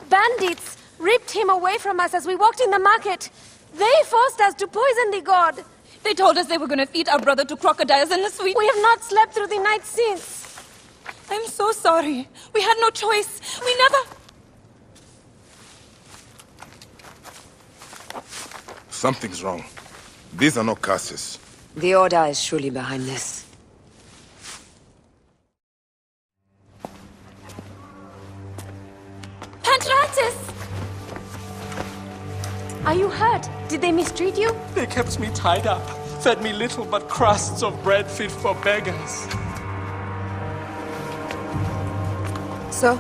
Bandits ripped him away from us as we walked in the market. They forced us to poison the god. They told us they were going to feed our brother to crocodiles in the sweet... We have not slept through the night since. I'm so sorry. We had no choice. We never... Something's wrong. These are no curses. The Order is surely behind this. Pantratus! Are you hurt? Did they mistreat you? They kept me tied up, fed me little but crusts of bread fit for beggars. So?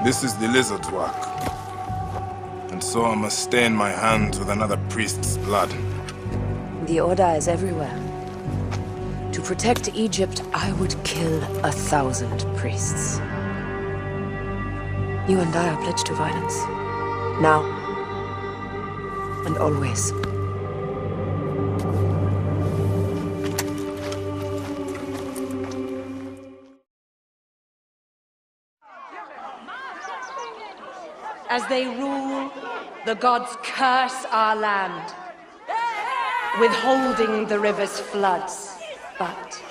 This is the lizard's work. And so I must stain my hands with another priest's blood. The Order is everywhere. To protect Egypt, I would kill 1,000 priests. You and I are pledged to violence. Now. And always. As they rule, the gods curse our land, withholding the river's floods. But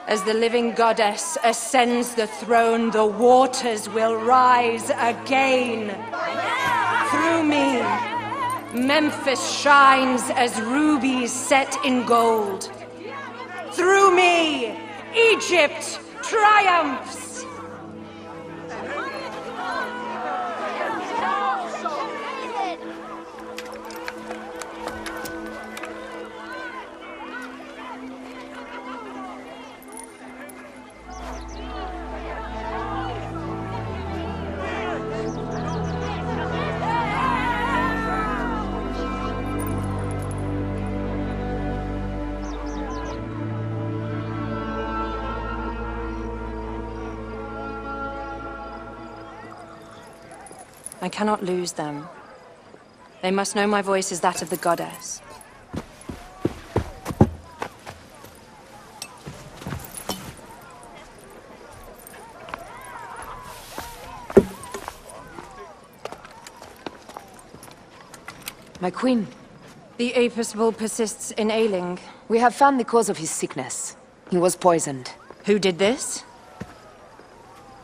as the living goddess ascends the throne, the waters will rise again. Through me, Memphis shines as rubies set in gold. Through me, Egypt triumphs. I cannot lose them. They must know my voice is that of the goddess. My queen. The Apis bull persists in ailing. We have found the cause of his sickness. He was poisoned. Who did this?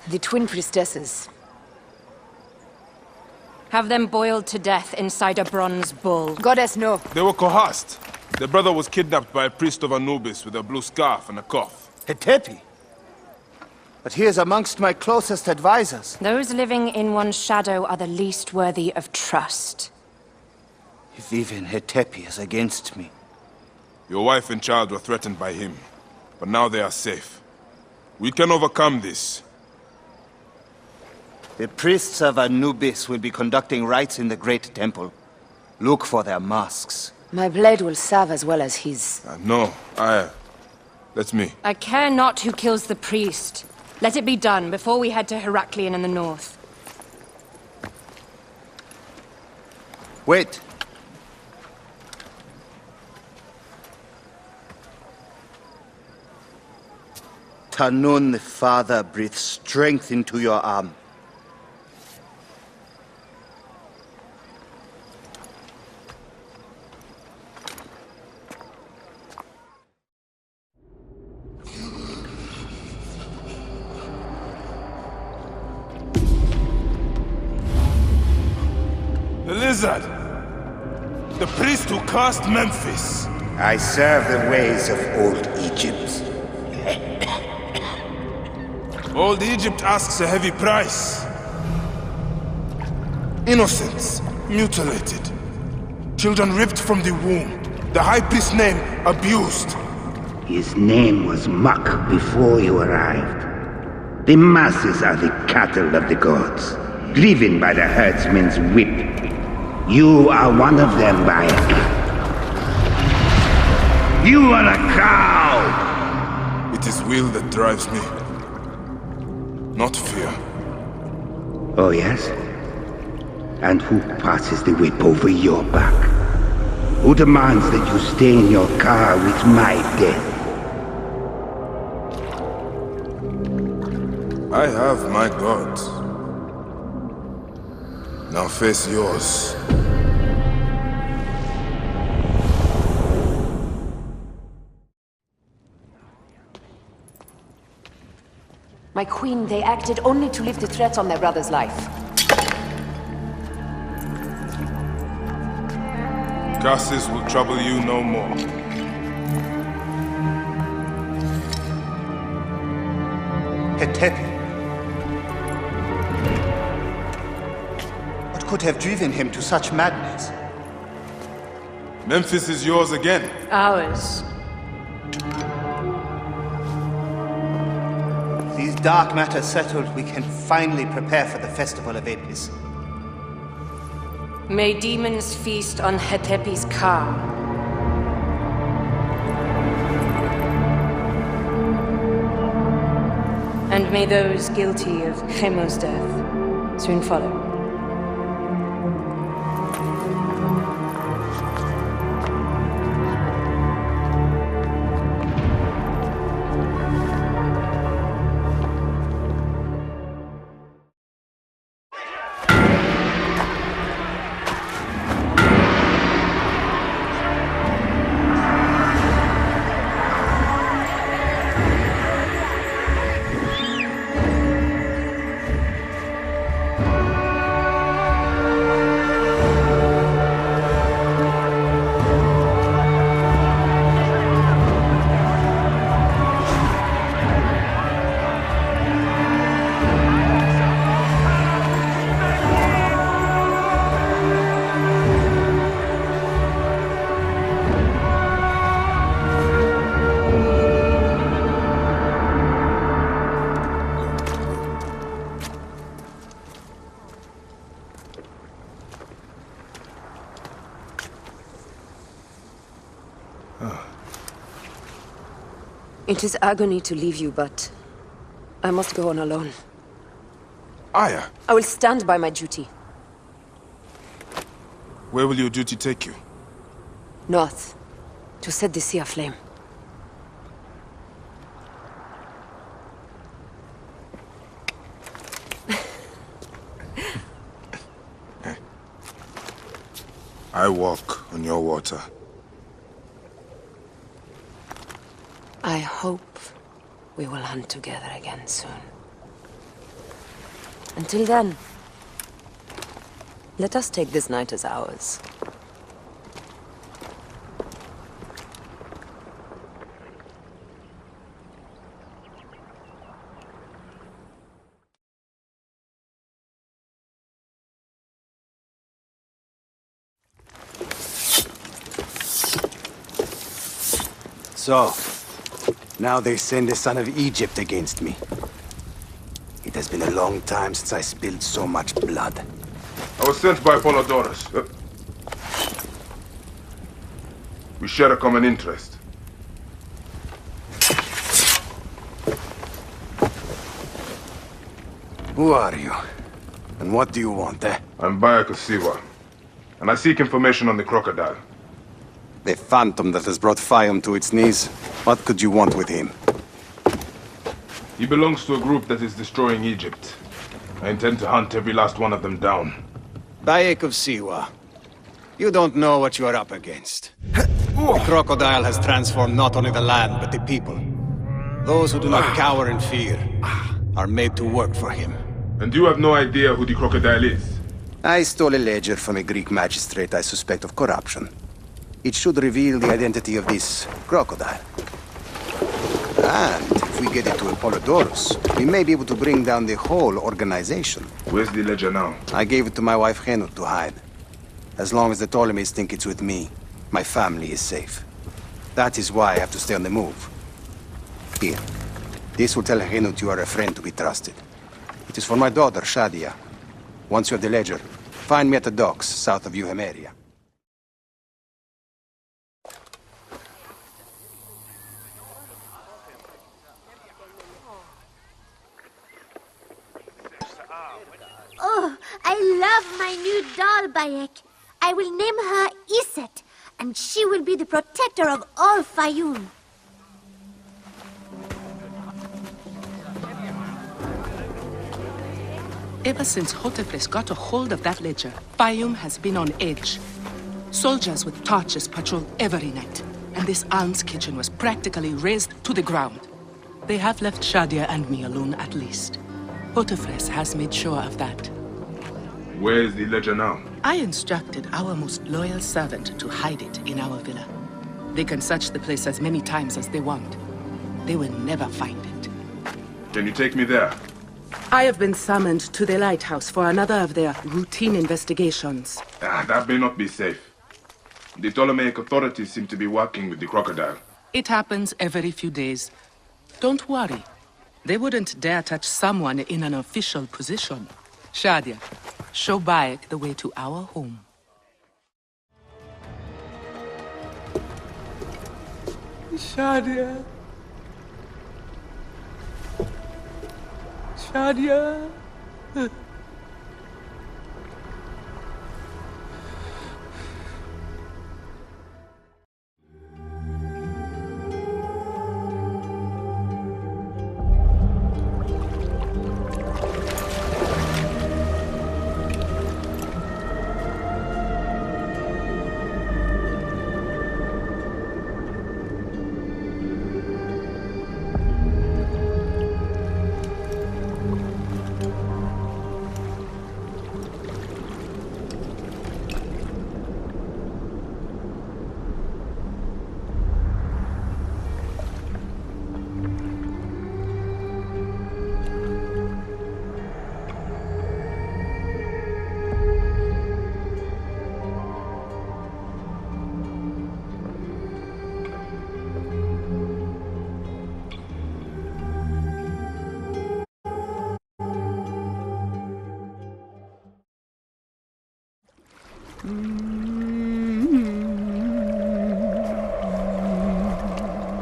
The twin priestesses. Have them boiled to death inside a bronze bull. Goddess, no. They were coerced. Their brother was kidnapped by a priest of Anubis with a blue scarf and a cough. Hetepi? But he is amongst my closest advisors. Those living in one's shadow are the least worthy of trust. If even Hetepi is against me. Your wife and child were threatened by him, but now they are safe. We can overcome this. The priests of Anubis will be conducting rites in the Great Temple. Look for their masks. My blade will serve as well as his. No, that's me. I care not who kills the priest. Let it be done before we head to Heraklion in the north. Wait. Tanun the Father breathes strength into your arm. The lizard! The priest who cursed Memphis! I serve the ways of old Egypt. Old Egypt asks a heavy price. Innocents mutilated. Children ripped from the womb. The high priest's name abused. His name was Muck before you arrived. The masses are the cattle of the gods, driven by the herdsman's whip. You are one of them, Bayek. You are a cow! It is will that drives me, not fear. Oh, yes? And who passes the whip over your back? Who demands that you stay in your car with my death? I have my gods. Now face yours. My queen, they acted only to lift the threat on their brother's life. Curses will trouble you no more. Hetepi. What could have driven him to such madness? Memphis is yours again. Ours. These dark matters settled, we can finally prepare for the festival of Apis. May demons feast on Hetepi's car. And may those guilty of Chemo's death soon follow. It is agony to leave you, but I must go on alone. Aya, I will stand by my duty. where will your duty take you? North, to set the sea aflame. I walk on your water. I hope we will hunt together again soon. Until then, let us take this night as ours. So, now they send the son of Egypt against me. It has been a long time since I spilled so much blood. I was sent by Polydorus. We share a common interest. Who are you? And what do you want, eh? I'm Bayek of Siwa, and I seek information on the crocodile. The phantom that has brought Fayum to its knees. What could you want with him? He belongs to a group that is destroying Egypt. I intend to hunt every last one of them down. Bayek of Siwa, you don't know what you are up against. The crocodile has transformed not only the land, but the people. Those who do not cower in fear are made to work for him. And you have no idea who the crocodile is? I stole a ledger from a Greek magistrate I suspect of corruption. It should reveal the identity of this crocodile. And if we get it to Apollodorus, we may be able to bring down the whole organization. Where's the ledger now? I gave it to my wife Henut to hide. As long as the Ptolemies think it's with me, my family is safe. That is why I have to stay on the move. Here. This will tell Henut you are a friend to be trusted. It is for my daughter, Shadia. Once you have the ledger, find me at the docks south of Euhemeria. Oh, I love my new doll, Bayek. I will name her Iset, and she will be the protector of all Fayum. Ever since Hotefres got a hold of that ledger, Fayum has been on edge. Soldiers with torches patrol every night, and this alms kitchen was practically razed to the ground. They have left Shadia and me alone at least. Hotefres has made sure of that. Where is the ledger now? I instructed our most loyal servant to hide it in our villa. They can search the place as many times as they want. They will never find it. Can you take me there? I have been summoned to the lighthouse for another of their routine investigations. That may not be safe. The Ptolemaic authorities seem to be working with the crocodile. It happens every few days. Don't worry. They wouldn't dare touch someone in an official position. Shadia, show Bayek the way to our home. Shadia. Shadia.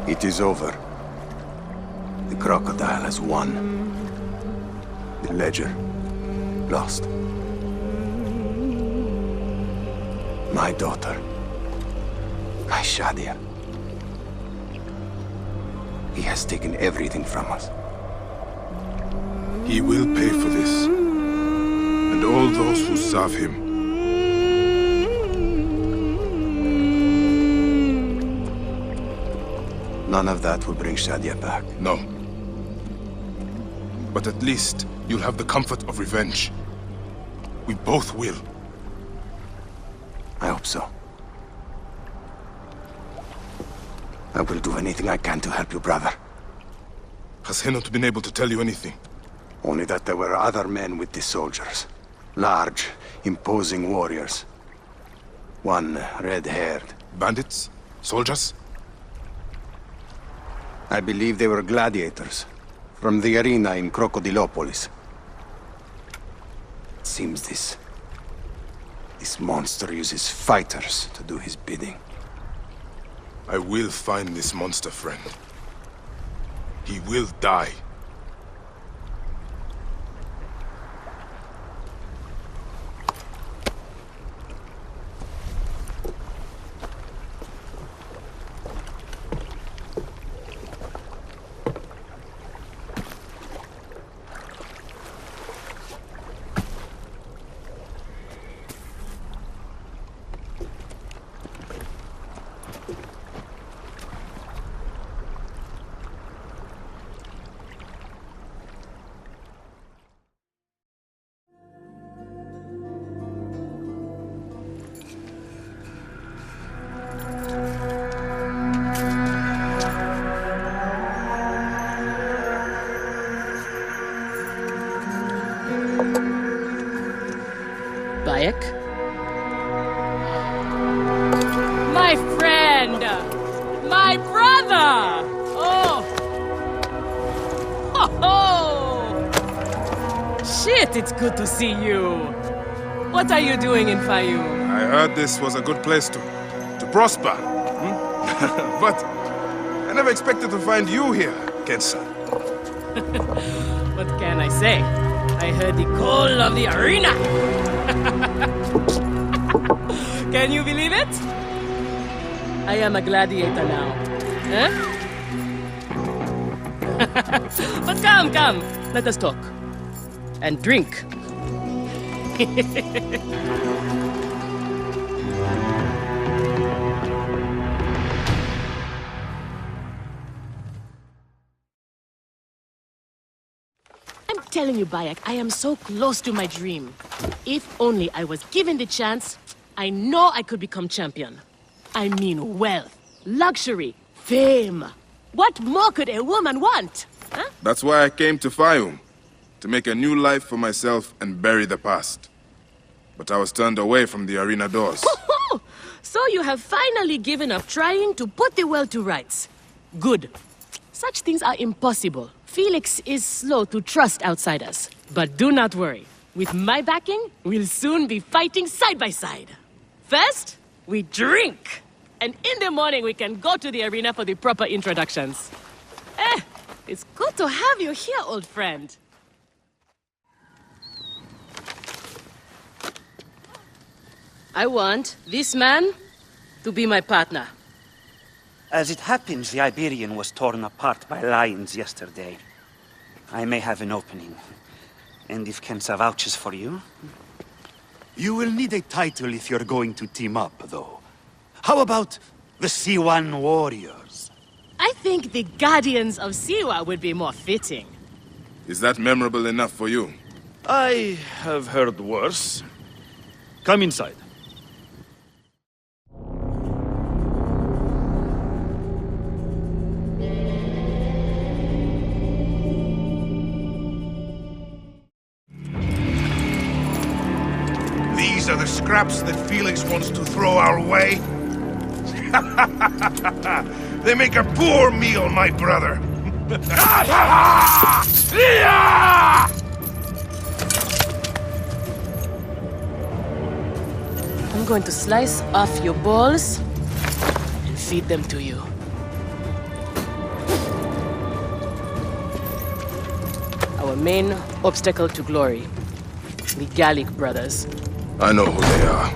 It is over. The crocodile has won. The ledger lost. My daughter. My Shadia. He has taken everything from us. He will pay for this. And all those who serve him. None of that will bring Shadia back. No. But at least you'll have the comfort of revenge. We both will. I hope so. I will do anything I can to help you, brother. Has Henut been able to tell you anything? Only that there were other men with the soldiers. Large, imposing warriors. One red-haired. Bandits? Soldiers? I believe they were gladiators. From the arena in Crocodilopolis. It seems this monster uses fighters to do his bidding. I will find this monster, friend. He will die. Bayek? My friend! My brother! Oh! Ho ho! Shit, it's good to see you. What are you doing in Fayum? I heard this was a good place to prosper. But I never expected to find you here, Kensa. What can I say? I heard the call of the arena! Can you believe it? I am a gladiator now. Huh? But come, let us talk. And drink. I'm telling you, Bayek, I am so close to my dream. If only I was given the chance, I know I could become champion. I mean wealth, luxury, fame. What more could a woman want? Huh? That's why I came to Fayum. To make a new life for myself and bury the past. But I was turned away from the arena doors. So you have finally given up trying to put the world to rights. Good. Such things are impossible. Felix is slow to trust outsiders. But do not worry. With my backing, we'll soon be fighting side by side. First, we drink. And in the morning, we can go to the arena for the proper introductions. It's good to have you here, old friend. I want this man to be my partner. As it happens, the Iberian was torn apart by lions yesterday. I may have an opening. And if Kensa vouches for you... You will need a title if you're going to team up, though. How about the C1 Warriors? I think the Guardians of Siwa would be more fitting. Is that memorable enough for you? I have heard worse. Come inside. These are the scraps that Felix wants to throw our way? They make a poor meal, my brother. I'm going to slice off your balls and feed them to you. Our main obstacle to glory, the Gallic brothers. I know who they are.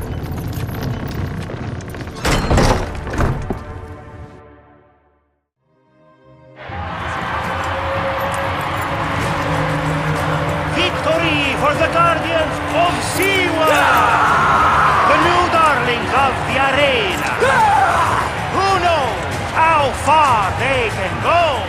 Victory for the Guardians of Siwa! The new darlings of the arena! Who knows how far they can go!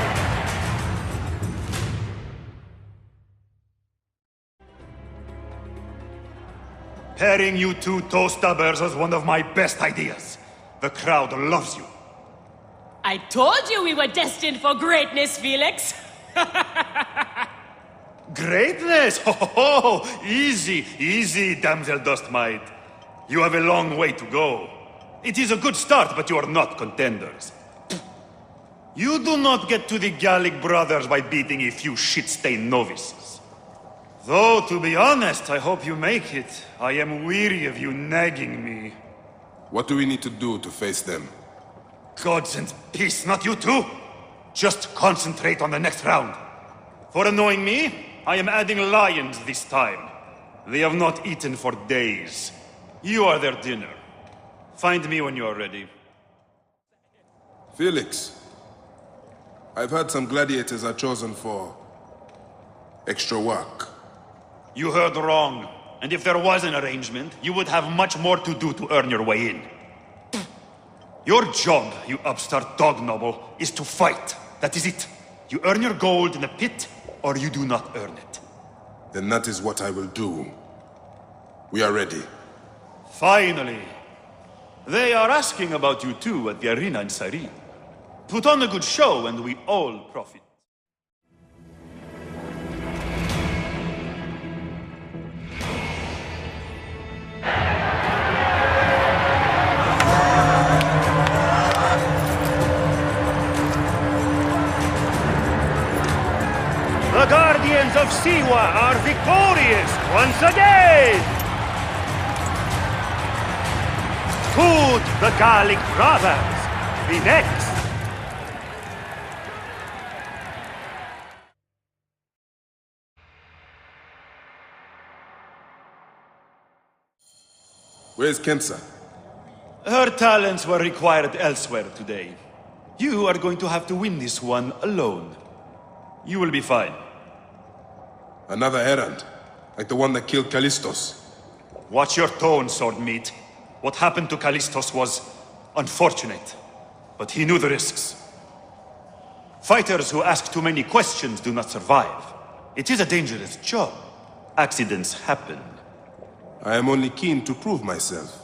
Pairing you two toe-stubbers was one of my best ideas. The crowd loves you. I told you we were destined for greatness, Felix! Greatness? Oh, easy, easy, damsel Dustmite. You have a long way to go. It is a good start, but you are not contenders. You do not get to the Gallic brothers by beating a few shit-stained novices. Though, to be honest, I hope you make it. I am weary of you nagging me. What do we need to do to face them? Gods and peace, not you two! Just concentrate on the next round. For annoying me, I am adding lions this time. They have not eaten for days. You are their dinner. Find me when you are ready. Felix, I've heard some gladiators are chosen for extra work. You heard wrong. And if there was an arrangement, you would have much more to do to earn your way in. Your job, you upstart dog noble, is to fight. That is it. You earn your gold in the pit, or you do not earn it. Then that is what I will do. We are ready. Finally. They are asking about you too at the arena in Syri. Put on a good show and we all profit. The Guardians of Siwa are victorious once again! Could the Gallic brothers be next? Where's Kensa? Her talents were required elsewhere today. You are going to have to win this one alone. You will be fine. Another errand? Like the one that killed Callistos? Watch your tone, sword meat. What happened to Callistos was unfortunate, but he knew the risks. Fighters who ask too many questions do not survive. It is a dangerous job. Accidents happen. I am only keen to prove myself.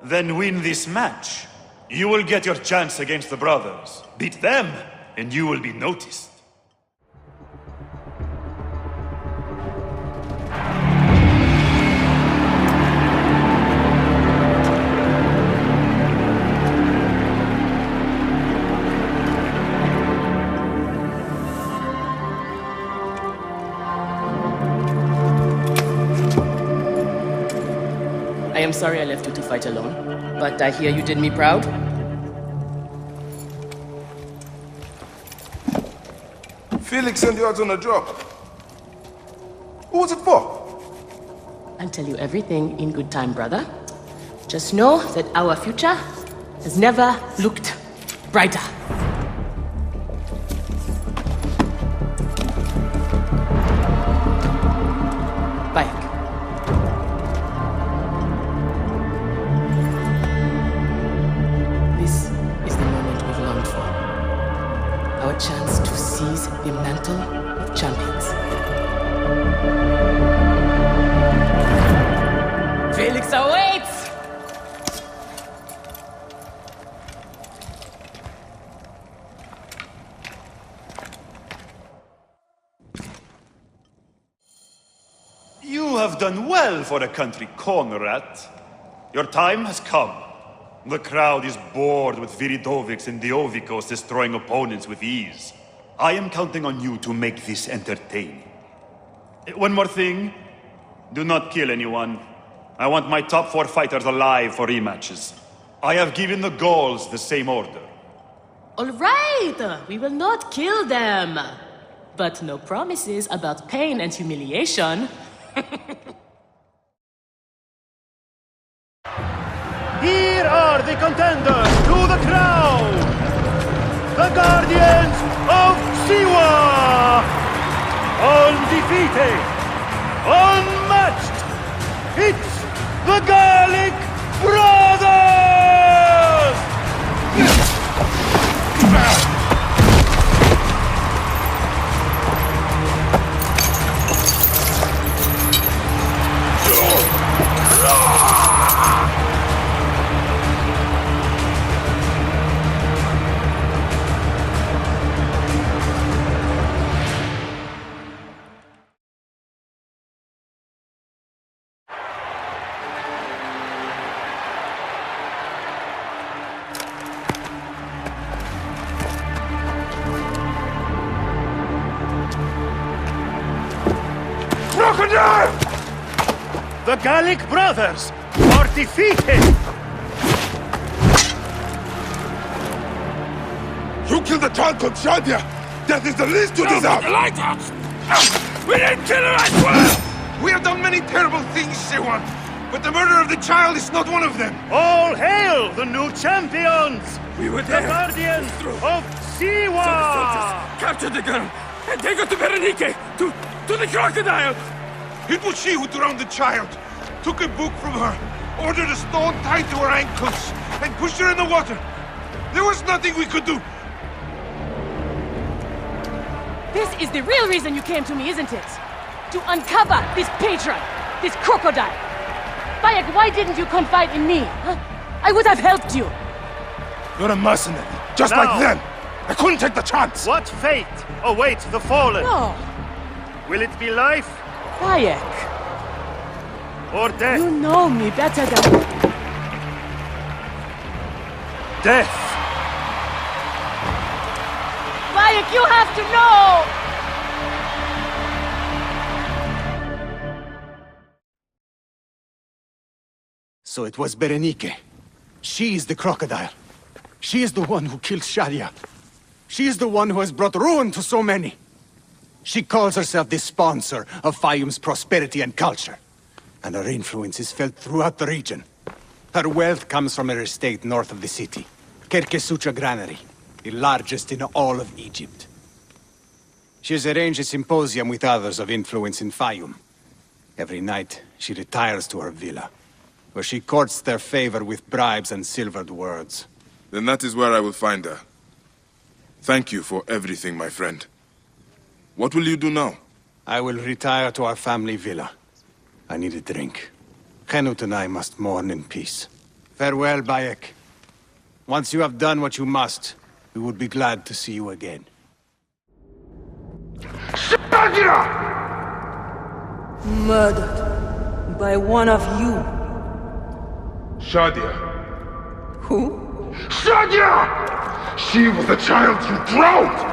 Then win this match. You will get your chance against the brothers. Beat them, and you will be noticed. I am sorry I left you to fight alone, but I hear you did me proud. Felix sent you out on a job. Who was it for? I'll tell you everything in good time, brother. Just know that our future has never looked brighter. Bye. This is the moment we've longed for. Our chance to seize the mantle of champions. Felix awaits! You have done well for a country corn rat. Your time has come. The crowd is bored with Viridovics and Diovikos destroying opponents with ease. I am counting on you to make this entertaining. One more thing. Do not kill anyone. I want my top 4 fighters alive for rematches. I have given the Gauls the same order. All right, we will not kill them. But no promises about pain and humiliation. Here are the contenders to the crown! The Guardians of Siwa! Undefeated! Unmatched! It's the Gallic Brothers! The Gallic brothers are defeated! You killed a child called Shadia! That is the least you deserve! The lighthouse! We didn't kill her, I swear! We have done many terrible things, Siwan, but the murder of the child is not one of them! All hail the new champions! We were the there! guardians of Siwa! Capture the girl and take her to Berenice, to the crocodile! It was she who drowned the child, took a book from her, ordered a stone tied to her ankles, and pushed her in the water. There was nothing we could do. This is the real reason you came to me, isn't it? To uncover this patron, this crocodile. Bayek, why didn't you confide in me? Huh? I would have helped you. You're a mercenary, just like them. I couldn't take the chance. What fate awaits the fallen? No. Will it be life? Bayek. Or death? You know me better than... Death. Bayek, you have to know! So it was Berenice. She is the crocodile. She is the one who killed Shadia. She is the one who has brought ruin to so many. She calls herself the sponsor of Fayum's prosperity and culture. And her influence is felt throughout the region. Her wealth comes from her estate north of the city. Kerkesucha Granary, the largest in all of Egypt. She has arranged a symposium with others of influence in Fayum. Every night, she retires to her villa, where she courts their favor with bribes and silvered words. Then that is where I will find her. Thank you for everything, my friend. What will you do now? I will retire to our family villa. I need a drink. Henut and I must mourn in peace. Farewell, Bayek. Once you have done what you must, we would be glad to see you again. Shadia! Murdered by one of you. Shadia. Who? Shadia! She was the child you drowned!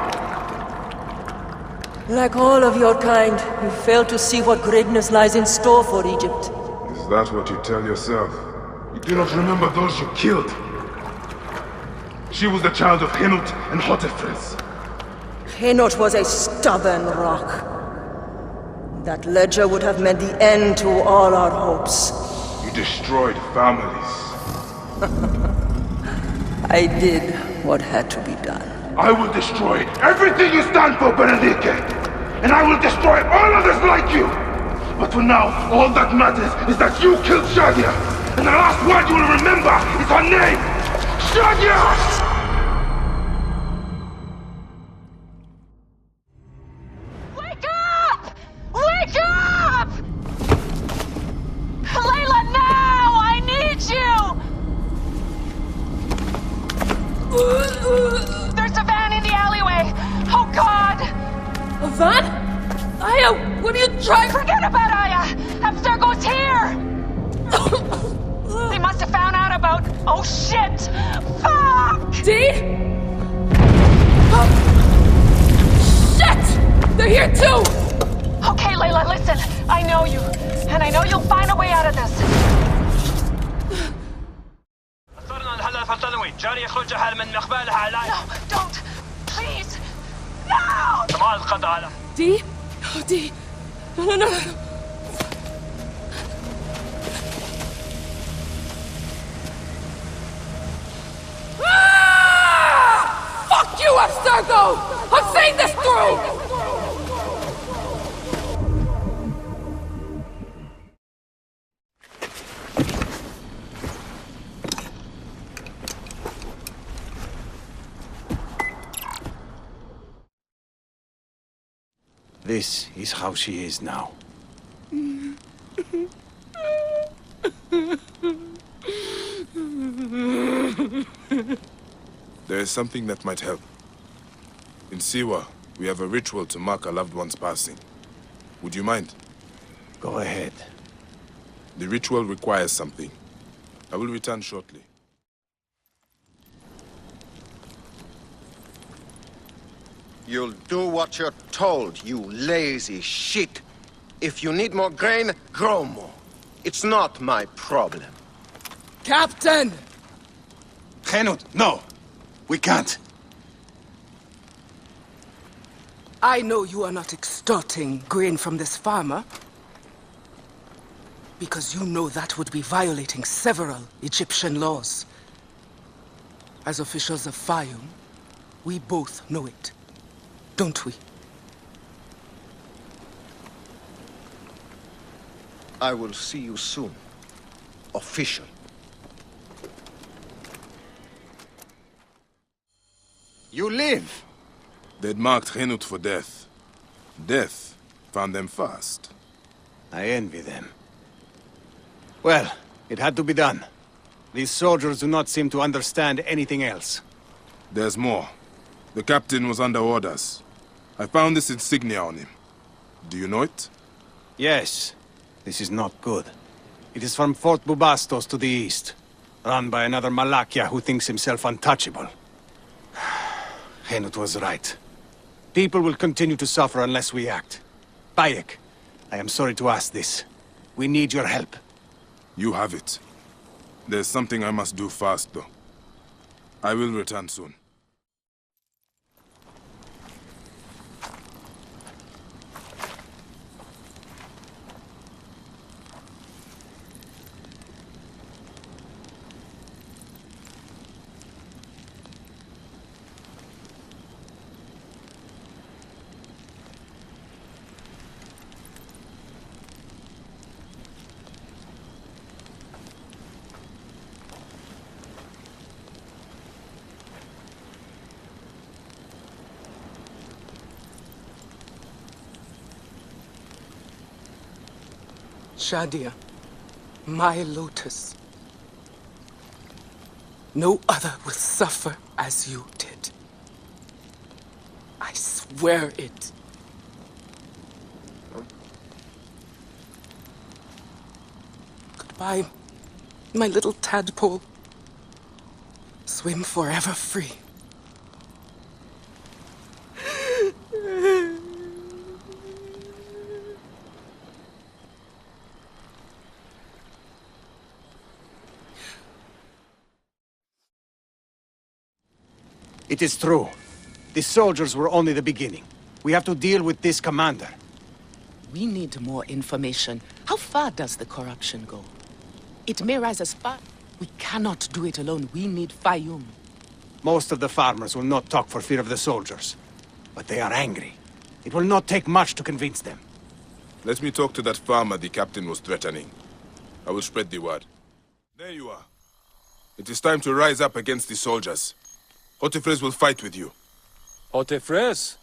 Like all of your kind, you fail to see what greatness lies in store for Egypt. Is that what you tell yourself? You do not remember those you killed. She was the child of Henut and Hotefres. Henut was a stubborn rock. That ledger would have meant the end to all our hopes. You destroyed families. I did what had to be done. I will destroy everything you stand for, Berenice! And I will destroy all others like you! But for now, all that matters is that you killed Shadia! And the last word you will remember is her name! Shadia! Wake up! Wake up! Layla, now! I need you! There's a van in the alleyway! Oh, God! A van? Aya, what are you trying? Forget about Aya! Abstergo's here! They must have found out about... Oh, shit! Fuck! D? Oh. Shit! They're here, too! Okay, Layla, listen. I know you. And I know you'll find a way out of this. No, don't! Please! No! D? Oh, D. No. Ah! Fuck you, Abstergo! I'm seeing this through! This is how she is now. There is something that might help. In Siwa, we have a ritual to mark a loved one's passing. Would you mind? Go ahead. The ritual requires something. I will return shortly. You'll do what you're told, you lazy shit. If you need more grain, grow more. It's not my problem. Captain! Henut, no! We can't. I know you are not extorting grain from this farmer, because you know that would be violating several Egyptian laws. As officials of Fayum, we both know it, don't we? I will see you soon. Official. You live! They'd marked Henut for death. Death found them fast. I envy them. Well, it had to be done. These soldiers do not seem to understand anything else. There's more. The captain was under orders. I found this insignia on him. Do you know it? Yes. This is not good. It is from Fort Bubastos to the east, run by another Malakia who thinks himself untouchable. Henut was right. People will continue to suffer unless we act. Bayek, I am sorry to ask this. We need your help. You have it. There's something I must do fast, though. I will return soon. Shadia, my lotus. No other will suffer as you did. I swear it. Goodbye, my little tadpole. Swim forever free. It is true. The soldiers were only the beginning. We have to deal with this commander. We need more information. How far does the corruption go? It may rise as far. We cannot do it alone. We need Fayum. Most of the farmers will not talk for fear of the soldiers. But they are angry. It will not take much to convince them. Let me talk to that farmer the captain was threatening. I will spread the word. There you are. It is time to rise up against the soldiers. Hotephres will fight with you. Hotephres?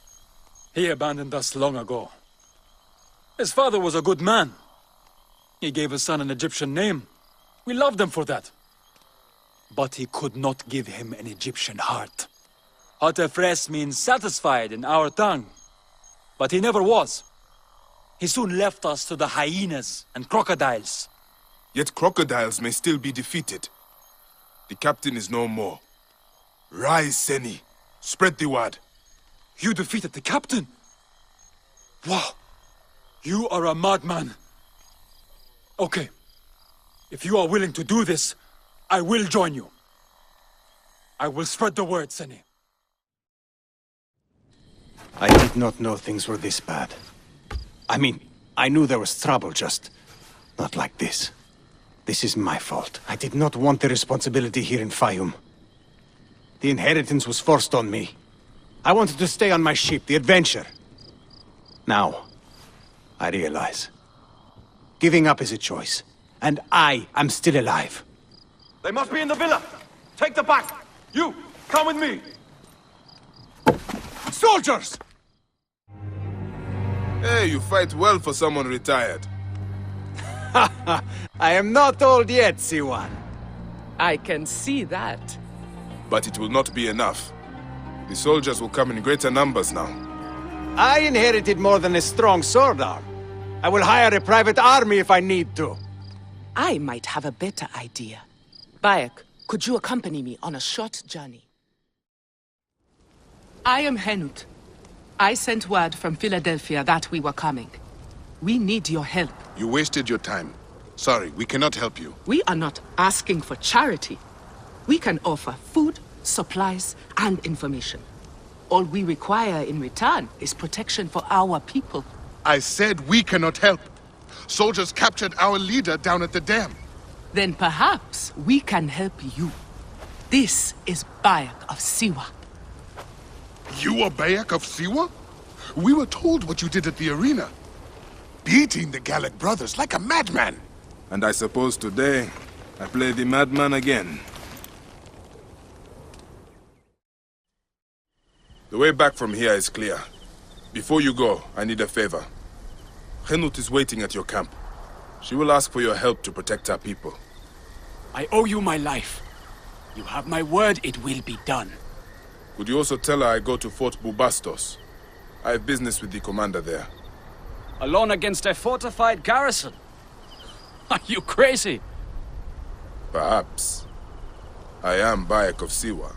He abandoned us long ago. His father was a good man. He gave his son an Egyptian name. We loved him for that. But he could not give him an Egyptian heart. Hotephres means satisfied in our tongue. But he never was. He soon left us to the hyenas and crocodiles. Yet crocodiles may still be defeated. The captain is no more. Rise, Seni. Spread the word. You defeated the captain? Wow. You are a madman. Okay. If you are willing to do this, I will join you. I will spread the word, Seni. I did not know things were this bad. I mean, I knew there was trouble, just not like this. This is my fault. I did not want the responsibility here in Fayum. The inheritance was forced on me. I wanted to stay on my ship, the adventure. Now, I realize. Giving up is a choice. And I am still alive. They must be in the villa. Take the back. You, come with me. Soldiers! Hey, you fight well for someone retired. I am not old yet, Siwan. I can see that. But it will not be enough. The soldiers will come in greater numbers now. I inherited more than a strong sword arm. I will hire a private army if I need to. I might have a better idea. Bayek, could you accompany me on a short journey? I am Henut. I sent word from Philadelphia that we were coming. We need your help. You wasted your time. Sorry, we cannot help you. We are not asking for charity. We can offer food, supplies, and information. All we require in return is protection for our people. I said we cannot help. Soldiers captured our leader down at the dam. Then perhaps we can help you. This is Bayek of Siwa. You are Bayek of Siwa? We were told what you did at the arena. Beating the Gallic brothers like a madman. And I suppose today, I play the madman again. The way back from here is clear. Before you go, I need a favor. Henut is waiting at your camp. She will ask for your help to protect our people. I owe you my life. You have my word, it will be done. Could you also tell her I go to Fort Bubastos? I have business with the commander there. Alone against a fortified garrison? Are you crazy? Perhaps. I am Bayek of Siwa.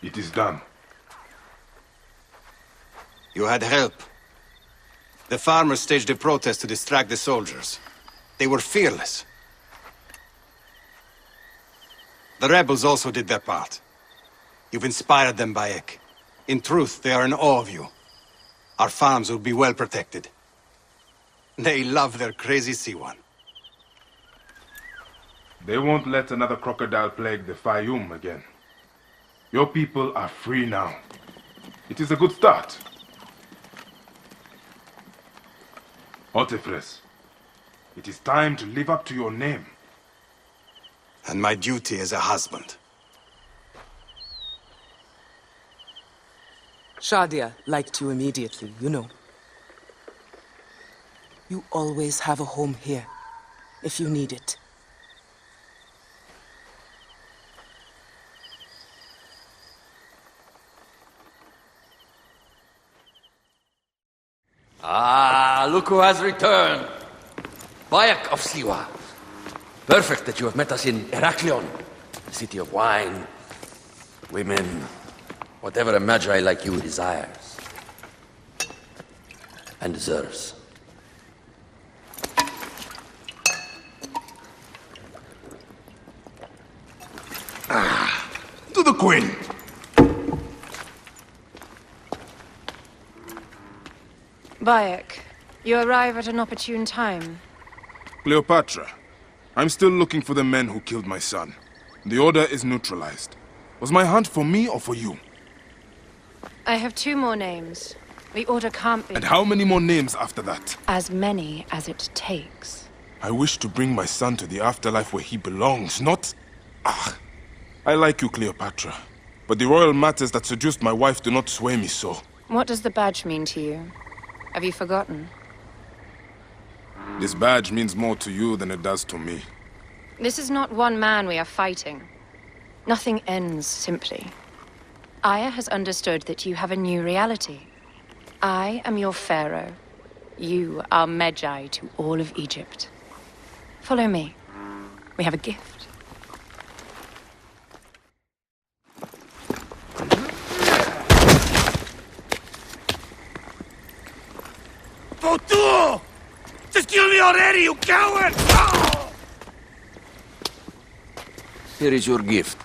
It is done. You had help. The farmers staged a protest to distract the soldiers. They were fearless. The rebels also did their part. You've inspired them, Bayek. In truth, they are in awe of you. Our farms will be well protected. They love their crazy Siwan. They won't let another crocodile plague the Fayum again. Your people are free now. It is a good start. Otefres, it is time to live up to your name. And my duty as a husband. Shadia liked you immediately, you know. You always have a home here, if you need it. Ah, look who has returned. Bayek of Siwa. Perfect that you have met us in Heraklion, the city of wine, women, whatever a magi like you desires and deserves. To the Queen! Bayek, you arrive at an opportune time. Cleopatra, I'm still looking for the men who killed my son. The order is neutralized. Was my hunt for me or for you? I have 2 more names. The order can't be... And how many more names after that? As many as it takes. I wish to bring my son to the afterlife where he belongs, not... I like you, Cleopatra. But the royal matters that seduced my wife do not sway me so. What does the badge mean to you? Have you forgotten? This badge means more to you than it does to me. This is not one man we are fighting. Nothing ends simply. Aya has understood that you have a new reality. I am your pharaoh. You are Magi to all of Egypt. Follow me. We have a gift. Fotuo! Just kill me already, you coward! Oh! Here is your gift.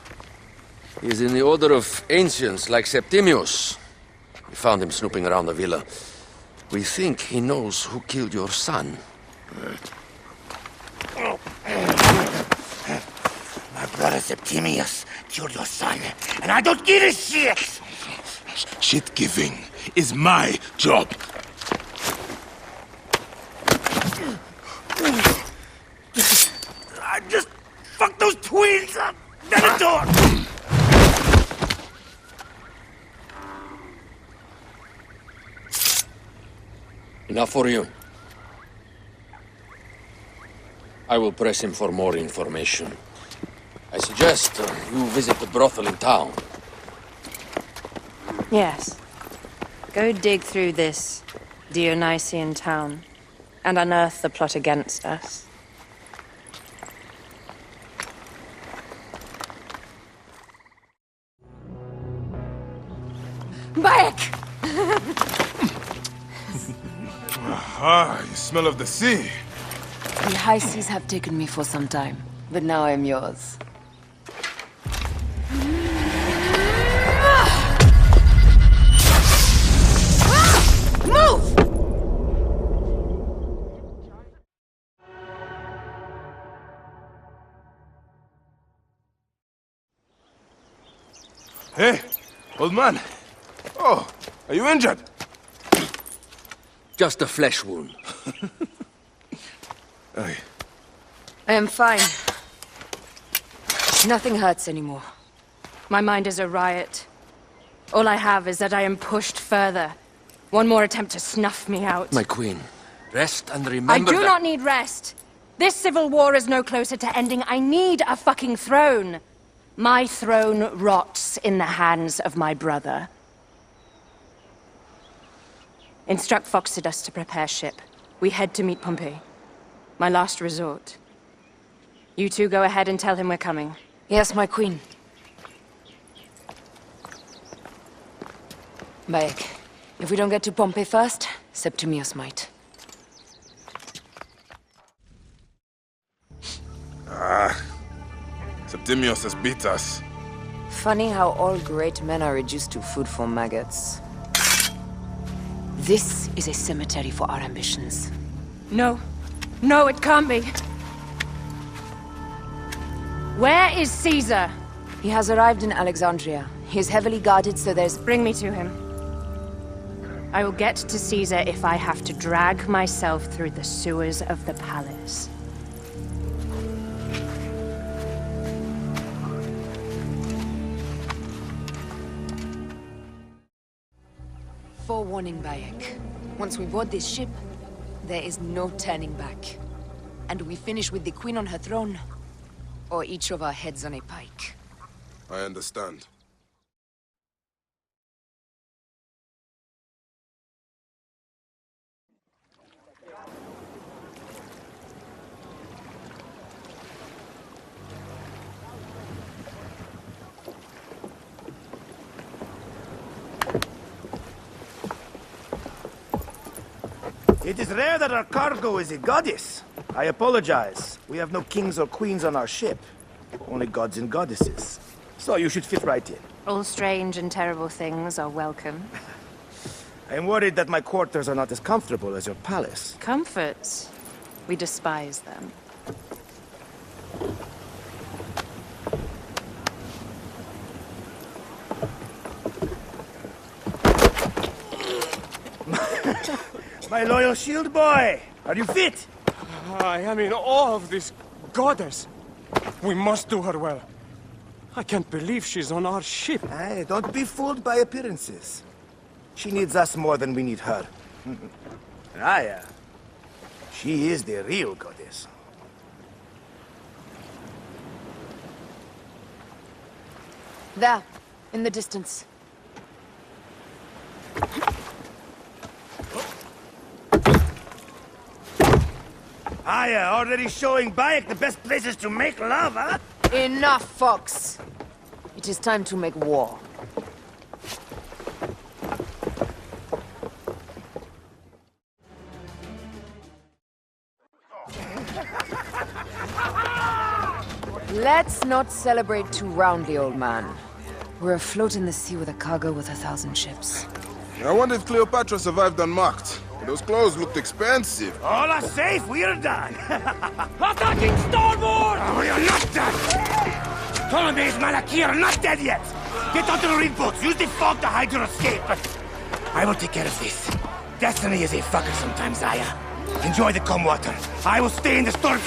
He is in the order of ancients like Septimius. We found him snooping around the villa. We think he knows who killed your son. My brother Septimius killed your son, and I don't give a shit! Shit-giving is my job. I just fucked those twins up! Venator! Enough for you. I will press him for more information. I suggest you visit the brothel in town. Yes. Go dig through this Dionysian town and unearth the plot against us. Bayek! Ah, you smell of the sea. The high seas have taken me for some time, but now I'm yours. Move! Hey, old man. Oh, are you injured? Just a flesh wound. Aye. I am fine. Nothing hurts anymore. My mind is a riot. All I have is that I am pushed further. One more attempt to snuff me out. My queen, rest and remember I do that... not need rest. This civil war is no closer to ending. I need a fucking throne. My throne rots in the hands of my brother. Instruct Foxidus to prepare ship. We head to meet Pompey. My last resort. You two go ahead and tell him we're coming. Yes, my queen. Bayek, if we don't get to Pompey first, Septimius might. Ah, Septimius has beat us. Funny how all great men are reduced to food for maggots. This is a cemetery for our ambitions. No. No, it can't be. Where is Caesar? He has arrived in Alexandria. He is heavily guarded, so there's... Bring me to him. I will get to Caesar if I have to drag myself through the sewers of the palace. Forewarning, Bayek. Once we board this ship, there is no turning back. And we finish with the queen on her throne, or each of our heads on a pike. I understand. It is rare that our cargo is a goddess. I apologize. We have no kings or queens on our ship. Only gods and goddesses. So you should fit right in. All strange and terrible things are welcome. I am worried that my quarters are not as comfortable as your palace. Comforts. We despise them. My loyal shield boy! Are you fit? I am in awe of this goddess. We must do her well. I can't believe she's on our ship. Hey, don't be fooled by appearances. She needs us more than we need her. Raya. She is the real goddess. There, in the distance. Aya, already showing Bayek the best places to make love, huh? Enough, Fox. It is time to make war. Let's not celebrate too roundly, old man. We're afloat in the sea with a cargo with 1,000 ships. I wonder if Cleopatra survived unmarked. Those clothes looked expensive. All are safe, we are done. Attacking starboard! Oh, we are not done! Ptolemy's Malaki are not dead yet! Get onto the reed boats, use the fog to hide your escape. I will take care of this. Destiny is a fucker sometimes, Aya. Enjoy the calm water. I will stay in the storm.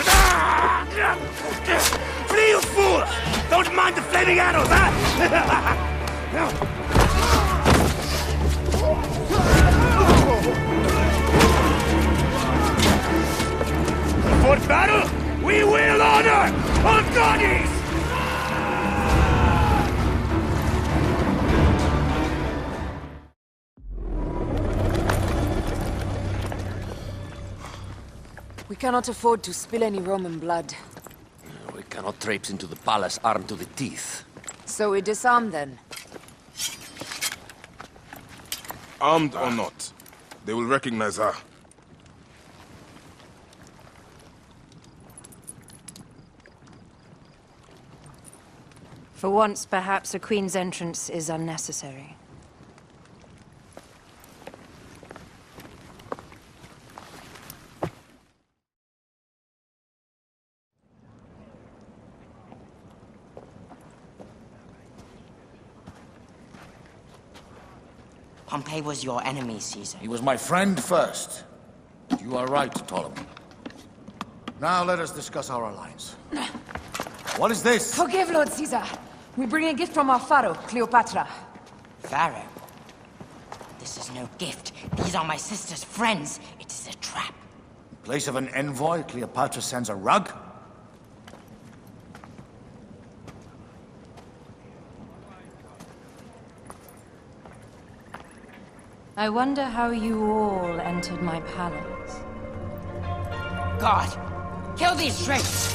Flee, you fools! Don't mind the flaming arrows, huh? For battle, we will honor our goddess! We cannot afford to spill any Roman blood. We cannot traipse into the palace armed to the teeth. So we disarm then. Armed or not, they will recognize her. For once, perhaps a queen's entrance is unnecessary. Pompey was your enemy, Caesar. He was my friend first. You are right, Ptolemy. Now let us discuss our alliance. What is this? Forgive, Lord Caesar. We bring a gift from our pharaoh, Cleopatra. Pharaoh? This is no gift. These are my sister's friends. It is a trap. In place of an envoy, Cleopatra sends a rug? I wonder how you all entered my palace. God! Kill these traitors!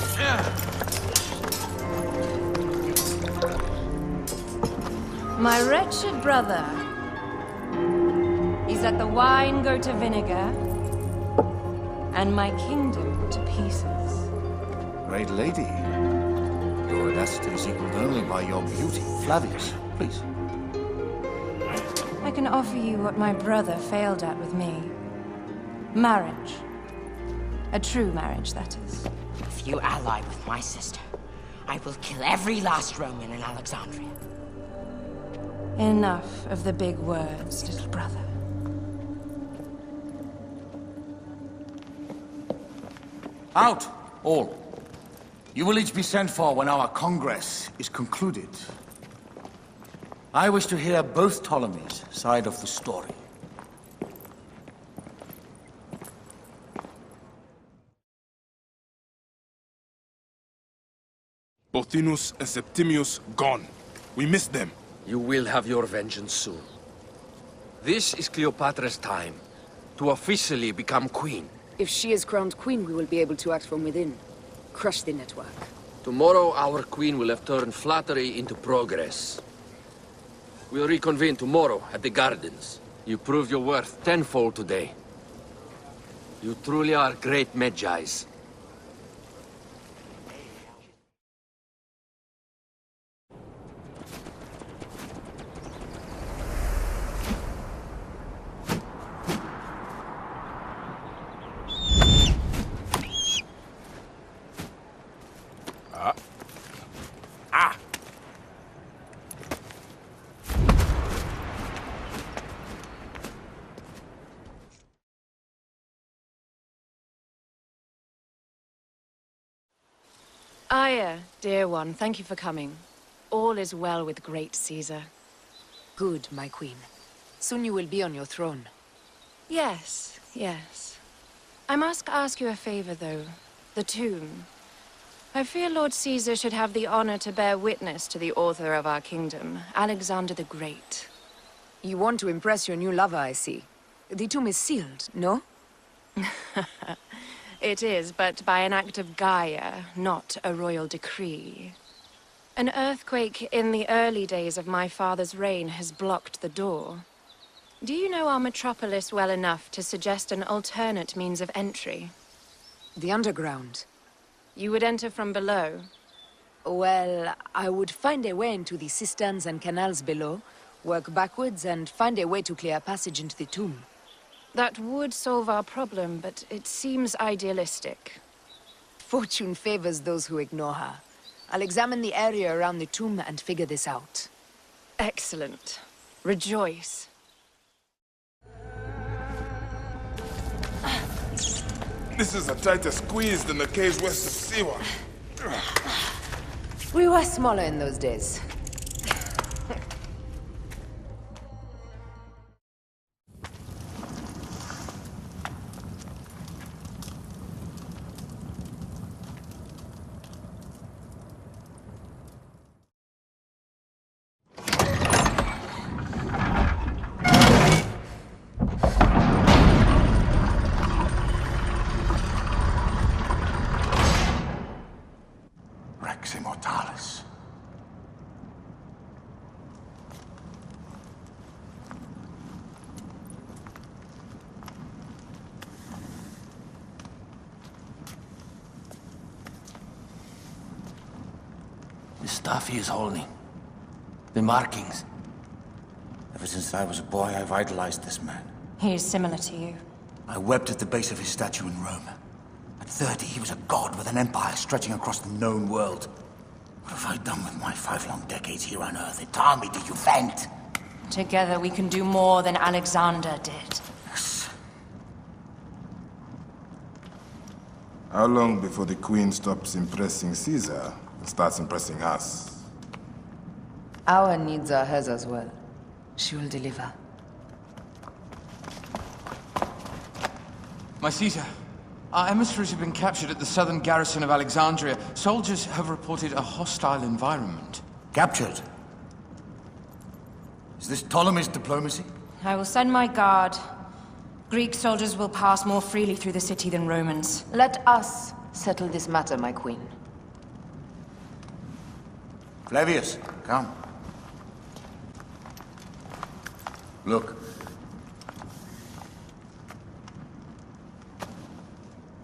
My wretched brother. Is that the wine go to vinegar, and my kingdom to pieces. Great lady. Your audacity is equaled only by your beauty. Flavius, please. I can offer you what my brother failed at with me. Marriage. A true marriage, that is. If you ally with my sister, I will kill every last Roman in Alexandria. Enough of the big words, little brother. Out, all. You will each be sent for when our congress is concluded. I wish to hear both Ptolemy's side of the story. Pothinus and Septimius gone. We missed them. You will have your vengeance soon. This is Cleopatra's time to officially become queen. If she is crowned queen, we will be able to act from within. Crush the network. Tomorrow, our queen will have turned flattery into progress. We'll reconvene tomorrow at the gardens. You proved your worth tenfold today. You truly are great Magi's. Aya, dear one, thank you for coming. All is well with great Caesar. Good, my queen. Soon you will be on your throne. Yes, yes. I must ask you a favor, though. The tomb. I fear Lord Caesar should have the honor to bear witness to the author of our kingdom, Alexander the Great. You want to impress your new lover, I see. The tomb is sealed, no? It is, but by an act of Gaia, not a royal decree. An earthquake in the early days of my father's reign has blocked the door. Do you know our metropolis well enough to suggest an alternate means of entry? The underground. You would enter from below? Well, I would find a way into the cisterns and canals below, work backwards, and find a way to clear a passage into the tomb. That would solve our problem, but it seems idealistic. Fortune favors those who ignore her. I'll examine the area around the tomb and figure this out. Excellent. Rejoice. This is a tighter squeeze than the caves west of Siwa. We were smaller in those days. Immortalis. The stuff he is holding. The markings. Ever since I was a boy, I've idolized this man. He is similar to you. I wept at the base of his statue in Rome. At 30, he was a god with an empire stretching across the known world. What have I done with my 5 long decades here on Earth? It taught me to you vent. Together we can do more than Alexander did. Yes. How long before the Queen stops impressing Caesar and starts impressing us? Our needs are hers as well. She will deliver. My Caesar, our emissaries have been captured at the southern garrison of Alexandria. Soldiers have reported a hostile environment. Captured? Is this Ptolemy's diplomacy? I will send my guard. Greek soldiers will pass more freely through the city than Romans. Let us settle this matter, my queen. Flavius, come. Look.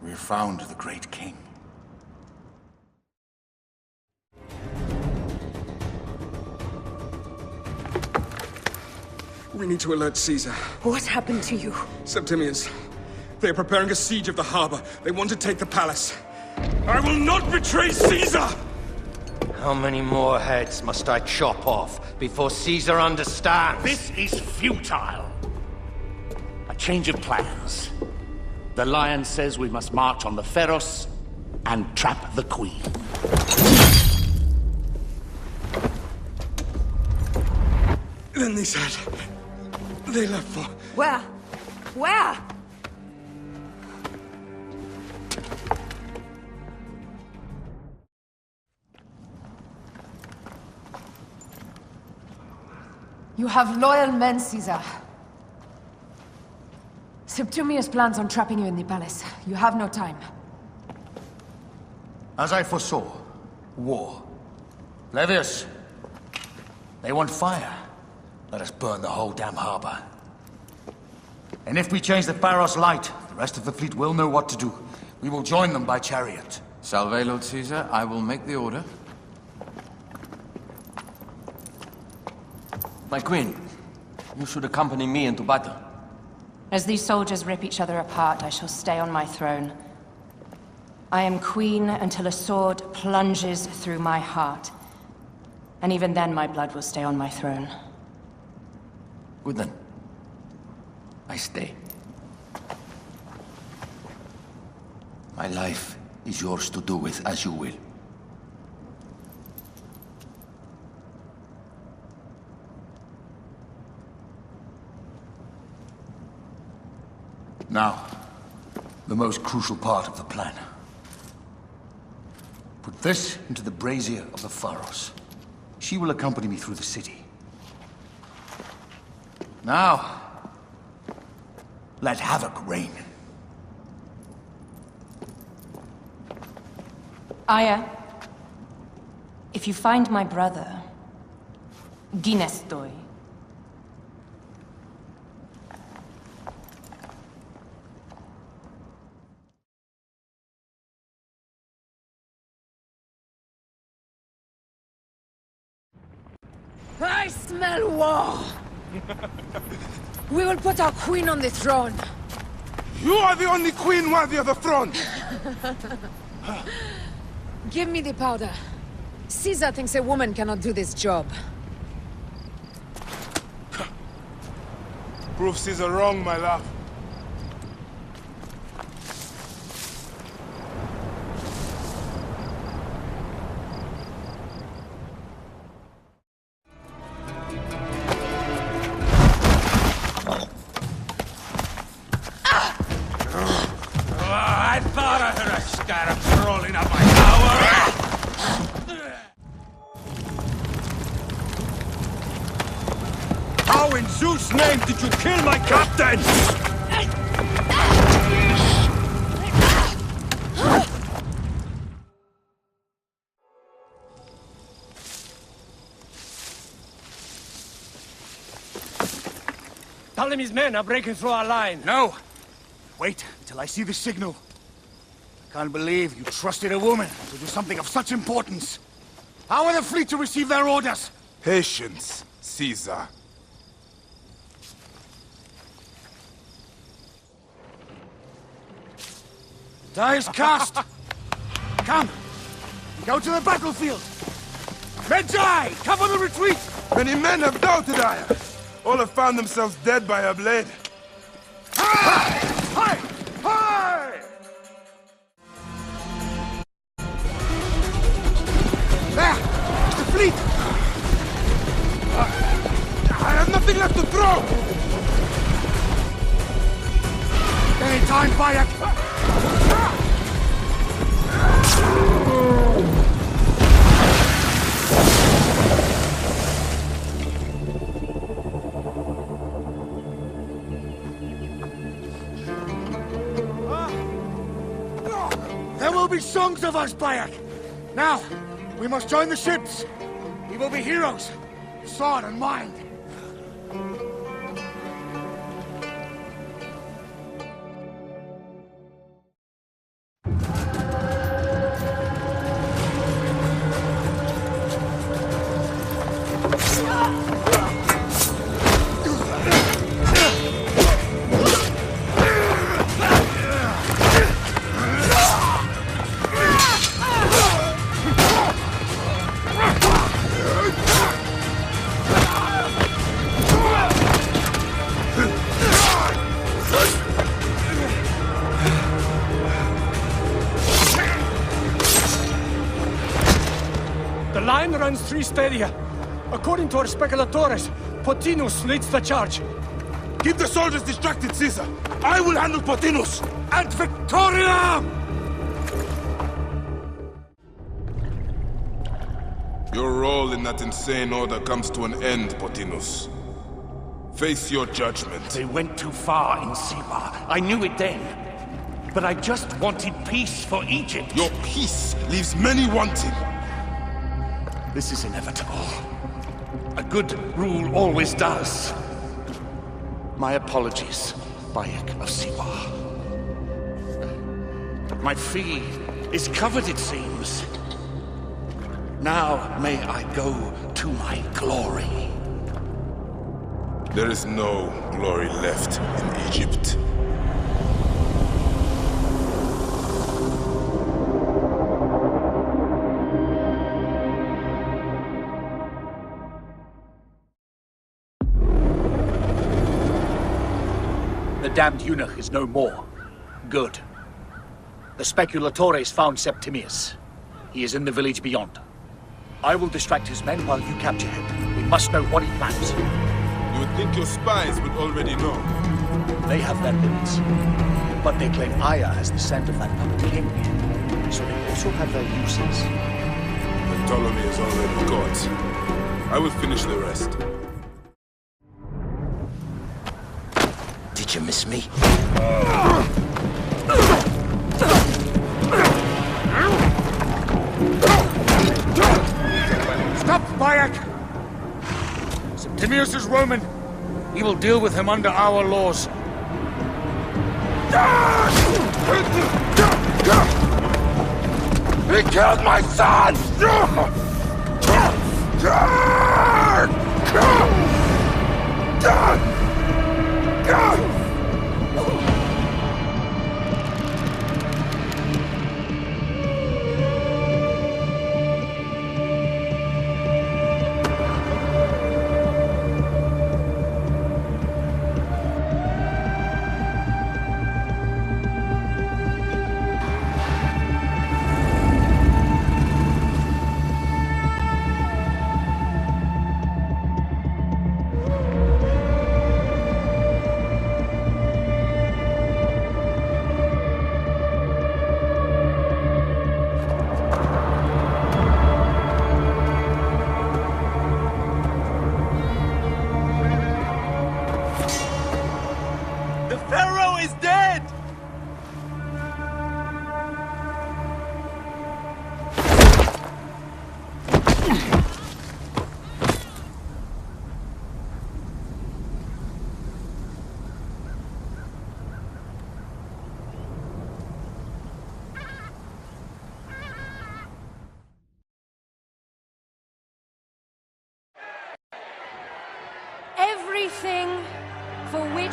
We found the great king. We need to alert Caesar. What happened to you? Septimians. They are preparing a siege of the harbor. They want to take the palace. I will not betray Caesar! How many more heads must I chop off before Caesar understands? This is futile. A change of plans. The Lion says we must march on the Pharos and trap the Queen. Then they said... they left for... Where? Where? You have loyal men, Caesar. Septimius plans on trapping you in the palace. You have no time. As I foresaw, war. Flavius, they want fire. Let us burn the whole damn harbor. And if we change the Pharos light, the rest of the fleet will know what to do. We will join them by chariot. Salve, Lord Caesar. I will make the order. My queen, you should accompany me into battle. As these soldiers rip each other apart, I shall stay on my throne. I am queen until a sword plunges through my heart. And even then my blood will stay on my throne. Good then. I stay. My life is yours to do with as you will. Now, the most crucial part of the plan. Put this into the brazier of the Pharos. She will accompany me through the city. Now, let havoc reign. Aya, if you find my brother, Ginestoi. I smell war! We will put our queen on the throne. You are the only queen worthy of the throne! Give me the powder. Caesar thinks a woman cannot do this job. Prove Caesar wrong, my love. I thought I heard a scarab crawling up my tower! How in Zeus' name did you kill my captain? Ptolemy's men are breaking through our line. No! Wait until I see the signal. I can't believe you trusted a woman to do something of such importance. How are the fleet to receive their orders? Patience, Caesar. Die is cast! Come! Go to the battlefield! Magi! Cover the retreat! Many men have doubted Aya. All have found themselves dead by her blade. Hi! Hi! Hi! There! It's the fleet! I have nothing left to throw! Any time, Bayek! There will be songs of us, Bayek! Now, we must join the ships! We will be heroes, sword and mind! Runs 3 stadia. According to our speculatores, Pothinus leads the charge. Keep the soldiers distracted, Caesar. I will handle Pothinus. And Victoria! Your role in that insane order comes to an end, Pothinus. Face your judgment. They went too far in Siwa. I knew it then. But I just wanted peace for Egypt. Your peace leaves many wanting. This is inevitable. A good rule always does. My apologies, Bayek of Siwa. My fee is covered, it seems. Now may I go to my glory. There is no glory left in Egypt. The damned eunuch is no more. Good. The speculatores found Septimius. He is in the village beyond. I will distract his men while you capture him. We must know what he plans. You would think your spies would already know. They have their limits. But they claim Aya has the scent of that puppet king. So they also have their uses. The Ptolemy is already caught. I will finish the rest. Did you miss me? Stop, Bayek! Septimius is Roman. We will deal with him under our laws. He killed my son!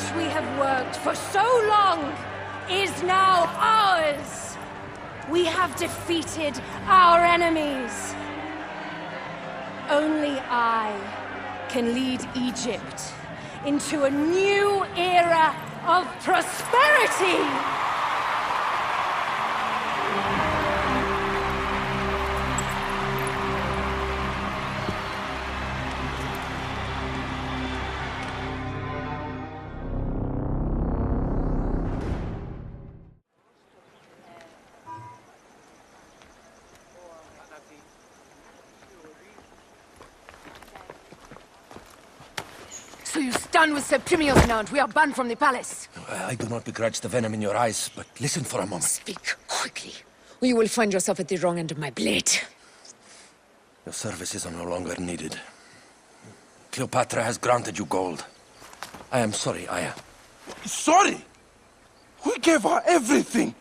which we have worked for so long is now ours. We have defeated our enemies. Only I can lead Egypt into a new era of prosperity. So you stand with Septimius now, and we are banned from the palace. I do not begrudge the venom in your eyes, but listen for a moment. Speak quickly, or you will find yourself at the wrong end of my blade. Your services are no longer needed. Cleopatra has granted you gold. I am sorry, Aya. Sorry? We gave her everything.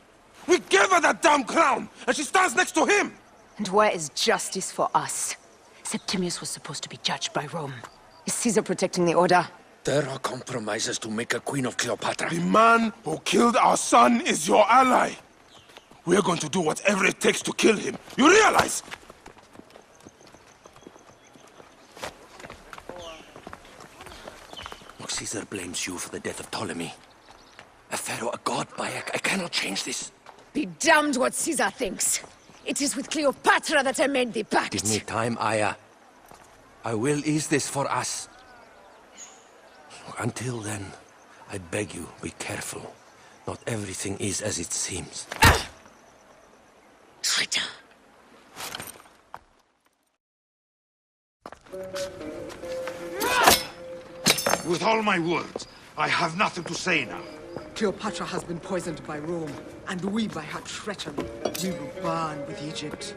We gave her that damn crown, and she stands next to him. And where is justice for us? Septimius was supposed to be judged by Rome. Is Caesar protecting the order? There are compromises to make a queen of Cleopatra. The man who killed our son is your ally. We're going to do whatever it takes to kill him. You realize? Look, Caesar blames you for the death of Ptolemy. A pharaoh, a god, Bayek. I cannot change this. Be damned what Caesar thinks. It is with Cleopatra that I made the pact. Give me time, Aya. I will ease this for us. Until then, I beg you, be careful. Not everything is as it seems. Traitor. With all my words, I have nothing to say now. Cleopatra has been poisoned by Rome, and we by her treachery. We will burn with Egypt.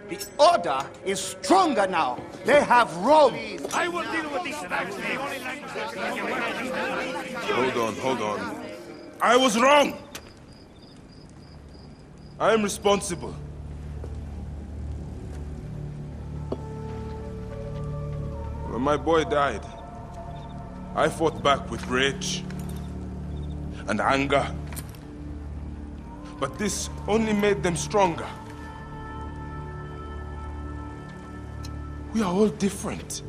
The order is stronger now. They have Rome. I will deal with this. Hold on. I was wrong. I am responsible. When my boy died, I fought back with rage and anger. But this only made them stronger. We are all different.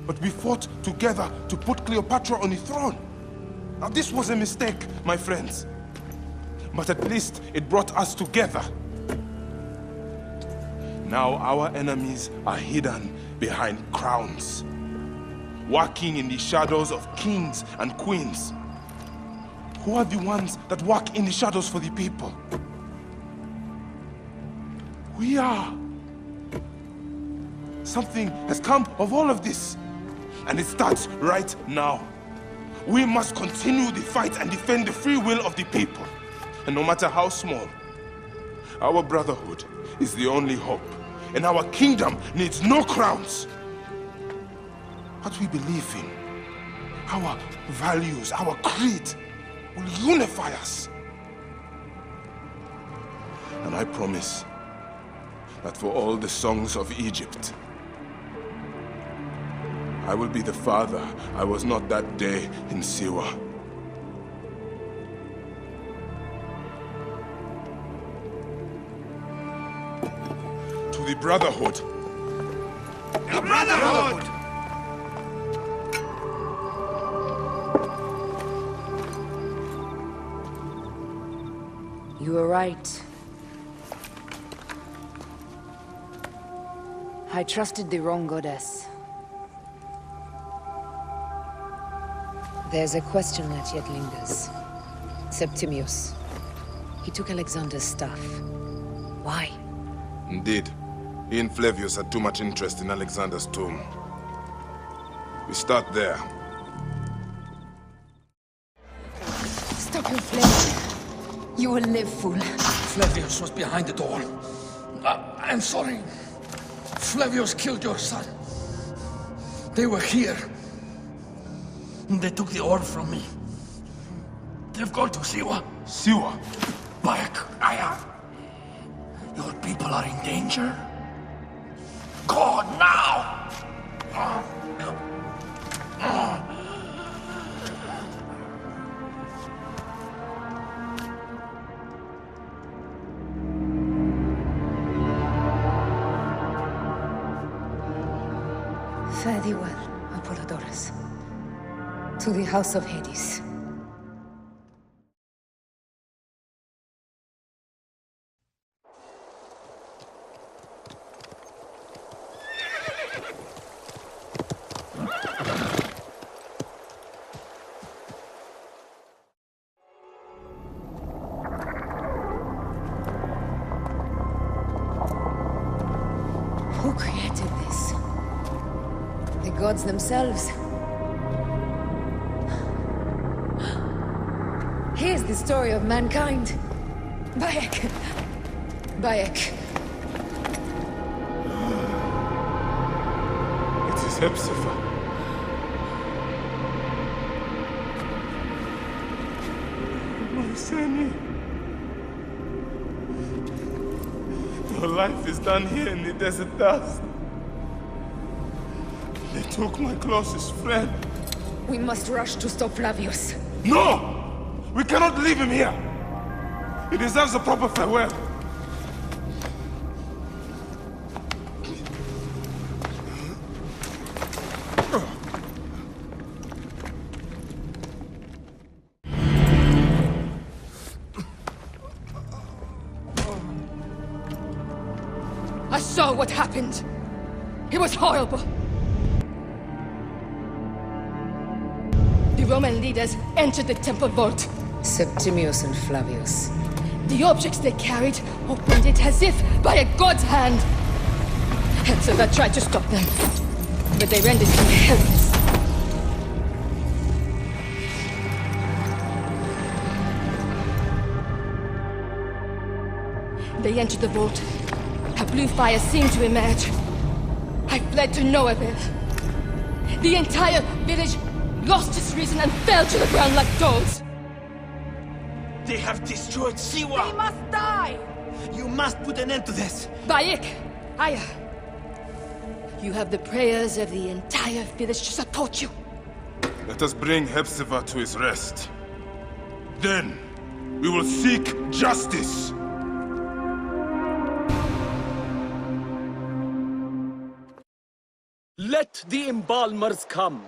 But we fought together to put Cleopatra on the throne. Now this was a mistake, my friends. But at least it brought us together. Now our enemies are hidden behind crowns, walking in the shadows of kings and queens. Who are the ones that walk in the shadows for the people? We are. Something has come of all of this, and it starts right now. We must continue the fight and defend the free will of the people. And no matter how small, our brotherhood is the only hope, and our kingdom needs no crowns. What we believe in, our values, our creed, will unify us. And I promise that for all the songs of Egypt, I will be the father I was not that day in Siwa. To the Brotherhood. The Brotherhood! You were right. I trusted the wrong goddess. There's a question that yet lingers. Septimius. He took Alexander's staff. Why? Indeed. He and Flavius had too much interest in Alexander's tomb. We start there. Stop your flesh. You will live, fool. Flavius was behind the door. I'm sorry. Flavius killed your son. They were here. They took the orb from me. They've gone to Siwa. Siwa? Bayek, Aya. Your people are in danger. Go now! Fare thee well, Apollodorus. To the House of Hades. Who created this? The gods themselves. Here's the story of mankind. Bayek. Bayek. It is Hepzibah. My Seni. Your life is done here in the desert dust. They took my closest friend. We must rush to stop Flavius. No! We cannot leave him here! He deserves a proper farewell. I saw what happened. It was horrible. The Roman leaders entered the temple vault. Septimius and Flavius. The objects they carried opened it as if by a god's hand. Hepzibah tried to stop them, but they rendered him helpless. They entered the vault. A blue fire seemed to emerge. I fled to no avail. The entire village lost its reason and fell to the ground like dogs. They have destroyed Siwa! They must die! You must put an end to this! Bayek! Aya! You have the prayers of the entire village to support you. Let us bring Hepzibah to his rest. Then, we will seek justice. Let the embalmers come.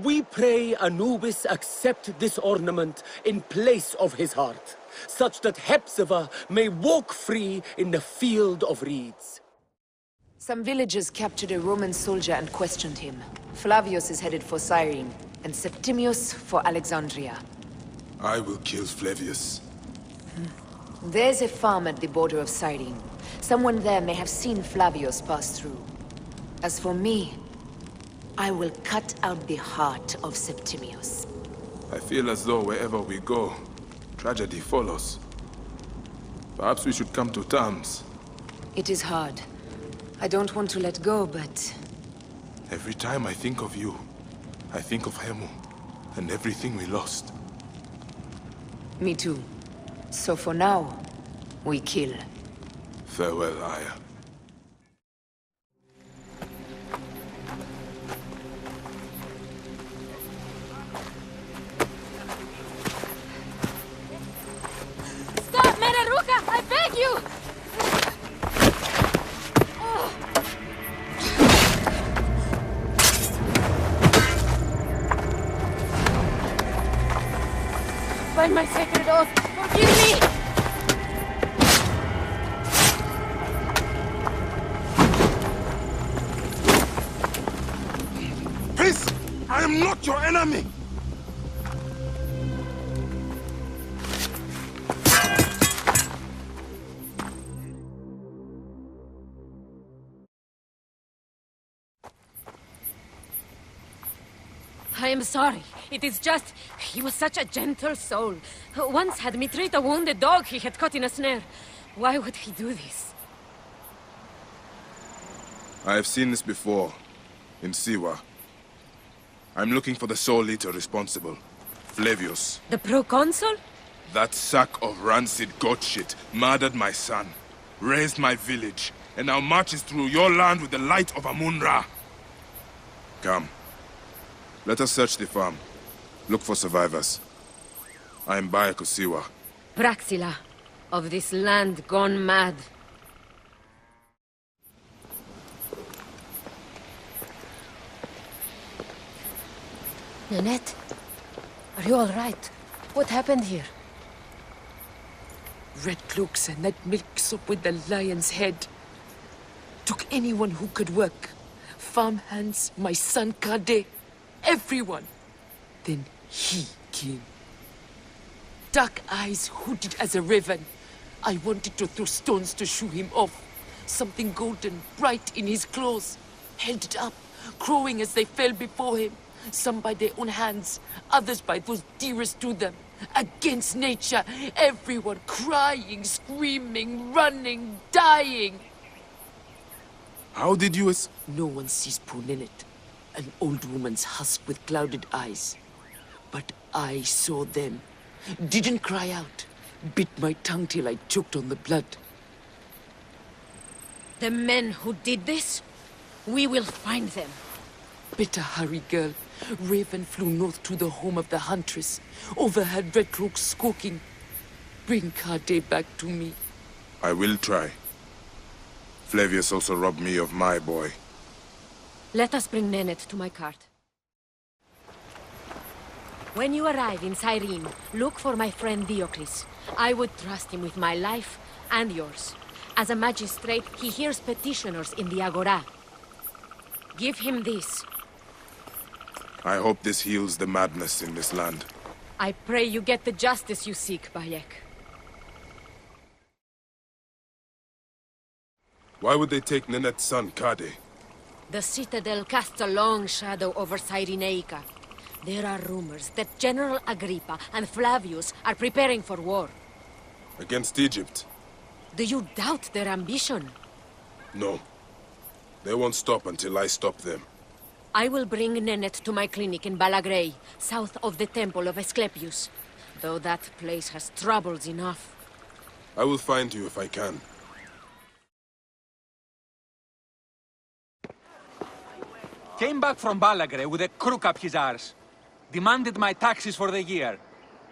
We pray Anubis accept this ornament in place of his heart, such that Hepzibah may walk free in the field of reeds. Some villagers captured a Roman soldier and questioned him. Flavius is headed for Cyrene, and Septimius for Alexandria. I will kill Flavius. There's a farm at the border of Cyrene. Someone there may have seen Flavius pass through. As for me, I will cut out the heart of Septimius. I feel as though wherever we go, tragedy follows. Perhaps we should come to terms. It is hard. I don't want to let go, but... Every time I think of you, I think of Hemu, and everything we lost. Me too. So for now, we kill. Farewell, Aya. Stop, Meneruka! I beg you! By my sacred oath, forgive me! Peace! I am not your enemy! I am sorry. It is just... he was such a gentle soul. Once had me treat a wounded dog he had caught in a snare. Why would he do this? I have seen this before, in Siwa. I'm looking for the sole leader responsible, Flavius. The proconsul? That sack of rancid goat shit murdered my son, raised my village, and now marches through your land with the light of Amun-Ra. Come. Let us search the farm. Look for survivors. I am Bayek of Siwa. Praxila, of this land gone mad. Nanette? Are you all right? What happened here? Red cloaks and that milk soup with the lion's head. Took anyone who could work. Farmhands, my son Kade, everyone. Then he came. Dark eyes hooded as a raven. I wanted to throw stones to shoo him off. Something golden, bright in his claws. Held it up, crowing as they fell before him. Some by their own hands, others by those dearest to them. Against nature, everyone crying, screaming, running, dying. How did you No one sees poor Ninette, an old woman's husk with clouded eyes. But I saw them. Didn't cry out. Bit my tongue till I choked on the blood. The men who did this, we will find them. Better hurry, girl. Raven flew north to the home of the huntress. Overheard red cloaks squawking. Bring Kade back to me. I will try. Flavius also robbed me of my boy. Let us bring Nennet to my cart. When you arrive in Cyrene, look for my friend Diocles. I would trust him with my life and yours. As a magistrate, he hears petitioners in the Agora. Give him this. I hope this heals the madness in this land. I pray you get the justice you seek, Bayek. Why would they take Ninette's son, Kade? The Citadel casts a long shadow over Cyrenaica. There are rumors that General Agrippa and Flavius are preparing for war. Against Egypt? Do you doubt their ambition? No. They won't stop until I stop them. I will bring Nennet to my clinic in Balagrey, south of the Temple of Asclepius. Though that place has troubles enough. I will find you if I can. Came back from Balagrey with a crook up his arse. Demanded my taxes for the year.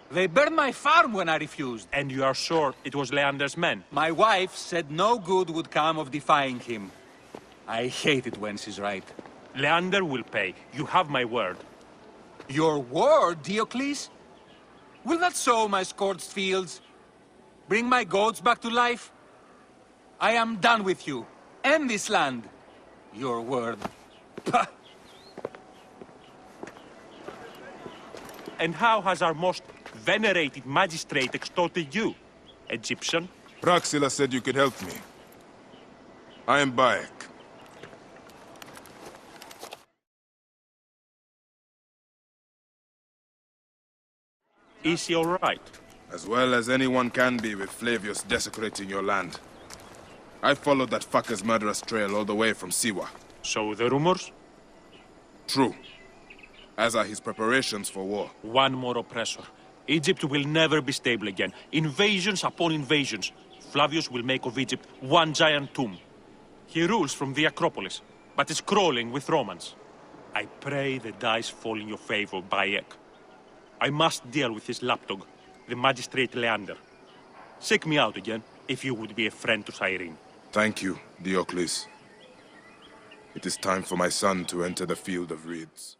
They burned my farm when I refused. And you are sure it was Leander's men? My wife said no good would come of defying him. I hate it when she's right. Leander will pay. You have my word. Your word, Diocles? Will that sow my scorched fields? Bring my goats back to life? I am done with you. And this land. Your word. Pah! And how has our most venerated magistrate extorted you, Egyptian? Praxilla said you could help me. I am Bayek. Is he all right? As well as anyone can be with Flavius desecrating your land. I followed that fucker's murderous trail all the way from Siwa. So the rumors? True. As are his preparations for war. One more oppressor. Egypt will never be stable again. Invasions upon invasions. Flavius will make of Egypt one giant tomb. He rules from the Acropolis, but is crawling with Romans. I pray the dice fall in your favor, Bayek. I must deal with his lapdog, the magistrate Leander. Seek me out again, if you would be a friend to Cyrene. Thank you, Diocles. It is time for my son to enter the field of reeds.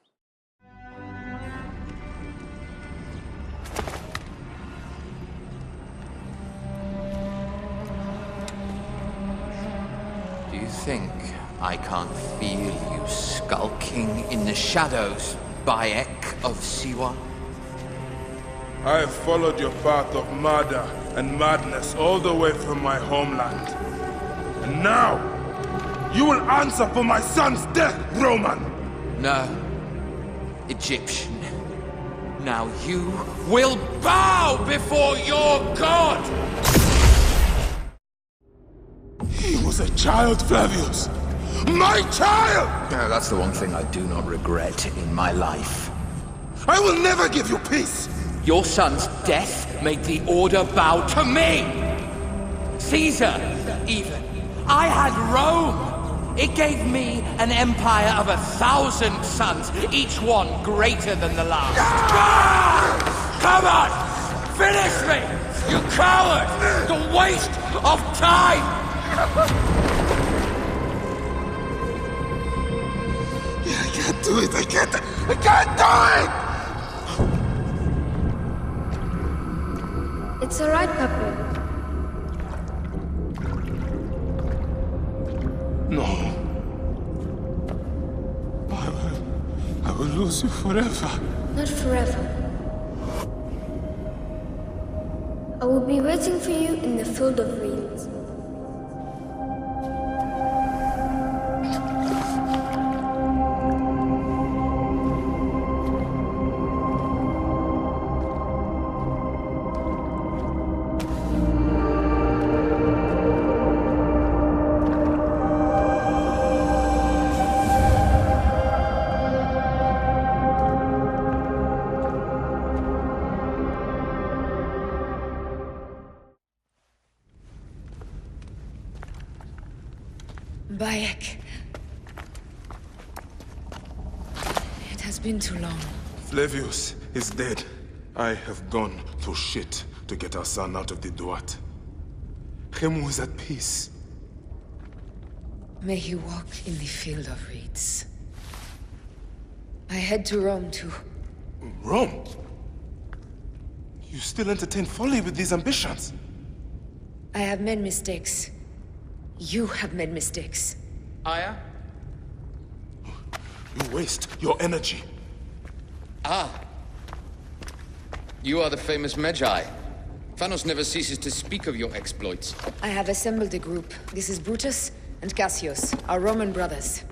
Do you think I can't feel you skulking in the shadows, Bayek of Siwa? I have followed your path of murder and madness all the way from my homeland. And now, you will answer for my son's death, Roman! No, Egyptian. Now you will bow before your god! He was a child, Flavius! My child! That's the one thing I do not regret in my life. I will never give you peace! Your son's death made the Order bow to me! Caesar, even. I had Rome! It gave me an empire of 1,000 sons, each one greater than the last. Come on! Finish me! You coward! The waste of time! I can't do it! I can't do it! It's alright, Papa. No. I will lose you forever. Not forever. I will be waiting for you in the field of reeds. Bayek. It has been too long. Flavius is dead. I have gone through shit to get our son out of the Duat. Khemu is at peace. May he walk in the field of reeds. I head to Rome too. Rome? You still entertain folly with these ambitions? I have made mistakes. You have made mistakes. Aya? You waste your energy. Ah. You are the famous Magi. Thanos never ceases to speak of your exploits. I have assembled a group. This is Brutus and Cassius, our Roman brothers.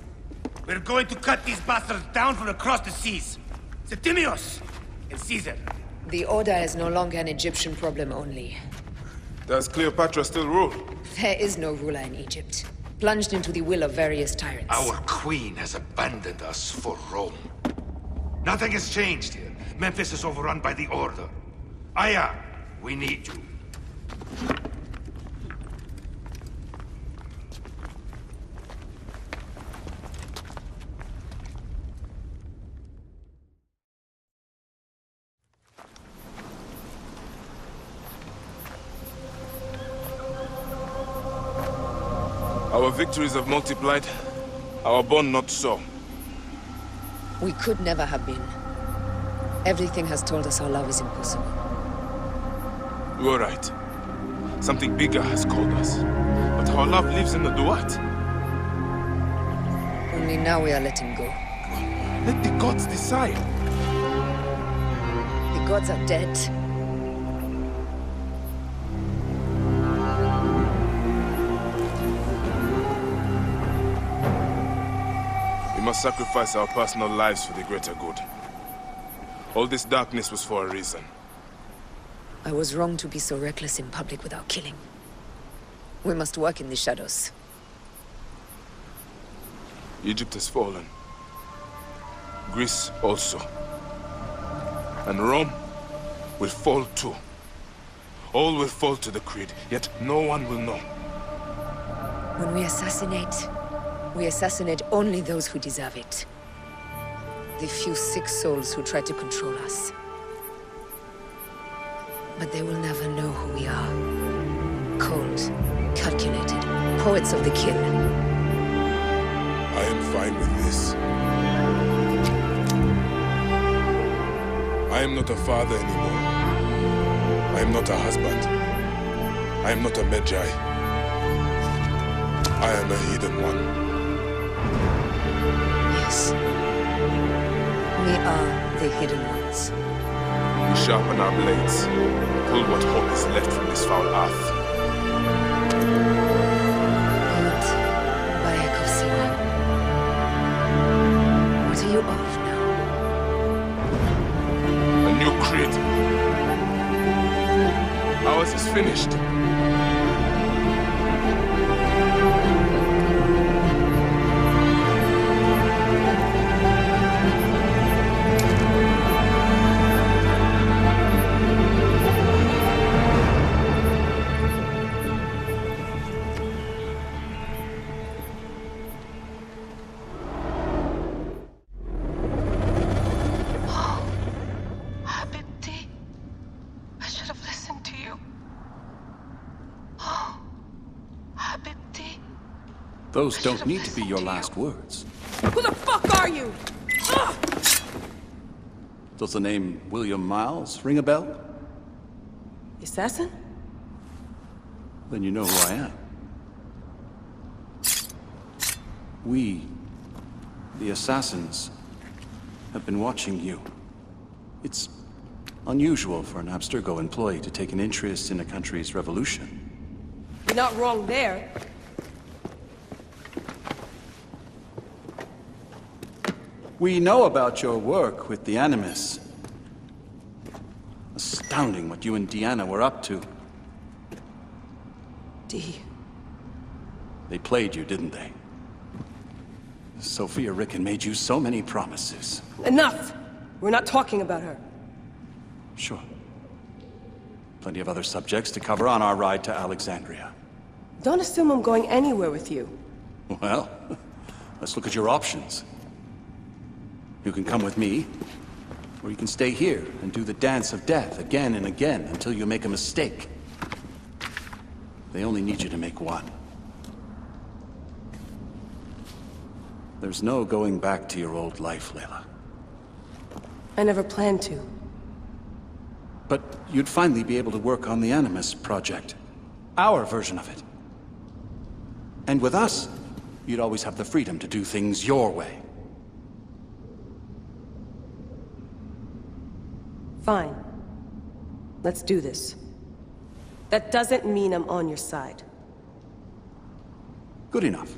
We're going to cut these bastards down from across the seas. Septimius and Caesar. The Order is no longer an Egyptian problem only. Does Cleopatra still rule? There is no ruler in Egypt. Plunged into the will of various tyrants. Our queen has abandoned us for Rome. Nothing has changed here. Memphis is overrun by the Order. Aya, we need you. Our victories have multiplied, our bond not so. We could never have been. Everything has told us our love is impossible. You are right. Something bigger has called us. But our love lives in the Duat. Only now we are letting go. Let the gods decide. The gods are dead. We must sacrifice our personal lives for the greater good. All this darkness was for a reason. I was wrong to be so reckless in public without killing. We must work in the shadows. Egypt has fallen. Greece also. And Rome will fall too. All will fall to the creed, yet no one will know. When we assassinate only those who deserve it. The few sick souls who try to control us. But they will never know who we are. Cold, calculated, poets of the kill. I am fine with this. I am not a father anymore. I am not a husband. I am not a Magi. I am a hidden one. Yes. We are the hidden ones. We sharpen our blades, pull what hope is left from this foul earth. Lord, Bayek of Siwa. What are you of now? A new creed. Ours is finished. Those don't need to be your last words. Who the fuck are you? Does the name William Miles ring a bell? Assassin? Then you know who I am. We, the assassins, have been watching you. It's unusual for an Abstergo employee to take an interest in a country's revolution. You're not wrong there. We know about your work with the Animus. Astounding what you and Deanna were up to. D. They played you, didn't they? Sophia Ricken made you so many promises. Enough! We're not talking about her. Sure. Plenty of other subjects to cover on our ride to Alexandria. Don't assume I'm going anywhere with you. Well, let's look at your options. You can come with me, or you can stay here and do the dance of death again and again until you make a mistake. They only need you to make one. There's no going back to your old life, Layla. I never planned to. But you'd finally be able to work on the Animus project. Our version of it. And with us, you'd always have the freedom to do things your way. Fine. Let's do this. That doesn't mean I'm on your side. Good enough.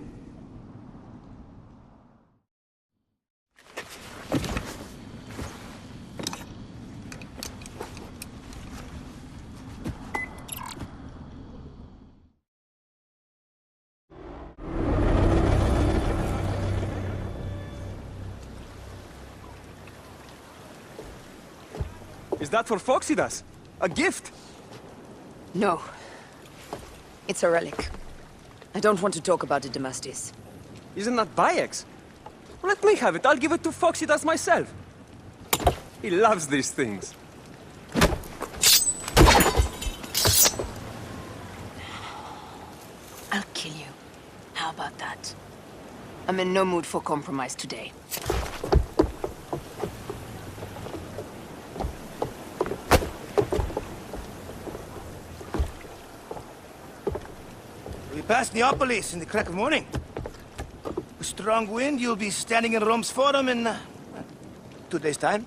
Is that for Phoxidas? A gift? No. It's a relic. I don't want to talk about it, Damastis. Isn't that Bayek's? Let me have it. I'll give it to Phoxidas myself. He loves these things. I'll kill you. How about that? I'm in no mood for compromise today. We pass Neapolis in the crack of morning. With strong wind, you'll be standing in Rome's Forum in 2 days' time.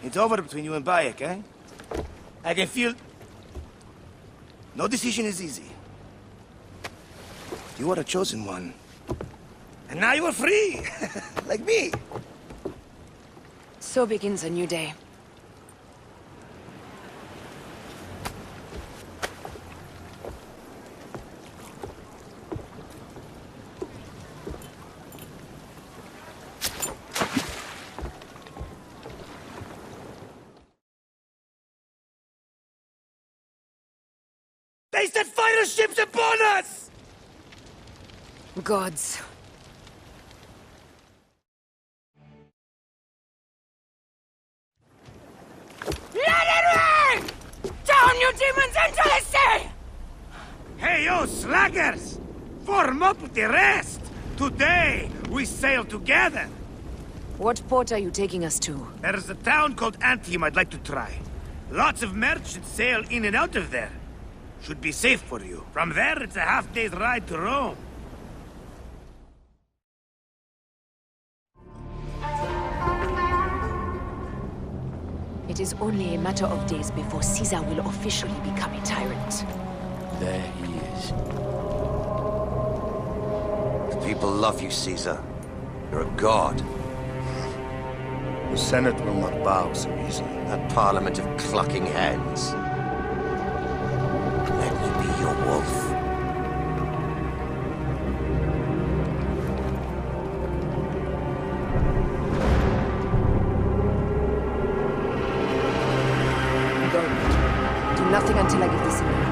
It's over between you and Bayek, eh? I can feel... No decision is easy. You are a chosen one. And now you are free! Like me! So begins a new day. They set fighter ships upon us! Gods. Let it rain! Down, you demons, into the sea! Hey, you slackers! Form up with the rest! Today, we sail together! What port are you taking us to? There's a town called Antium I'd like to try. Lots of merchants sail in and out of there. Should be safe for you. From there, it's a half-day's ride to Rome. It is only a matter of days before Caesar will officially become a tyrant. There he is. The people love you, Caesar. You're a god. The Senate will not bow so easily. That parliament of clucking hens. Let me be your wolf. Go. Do nothing until I give the signal.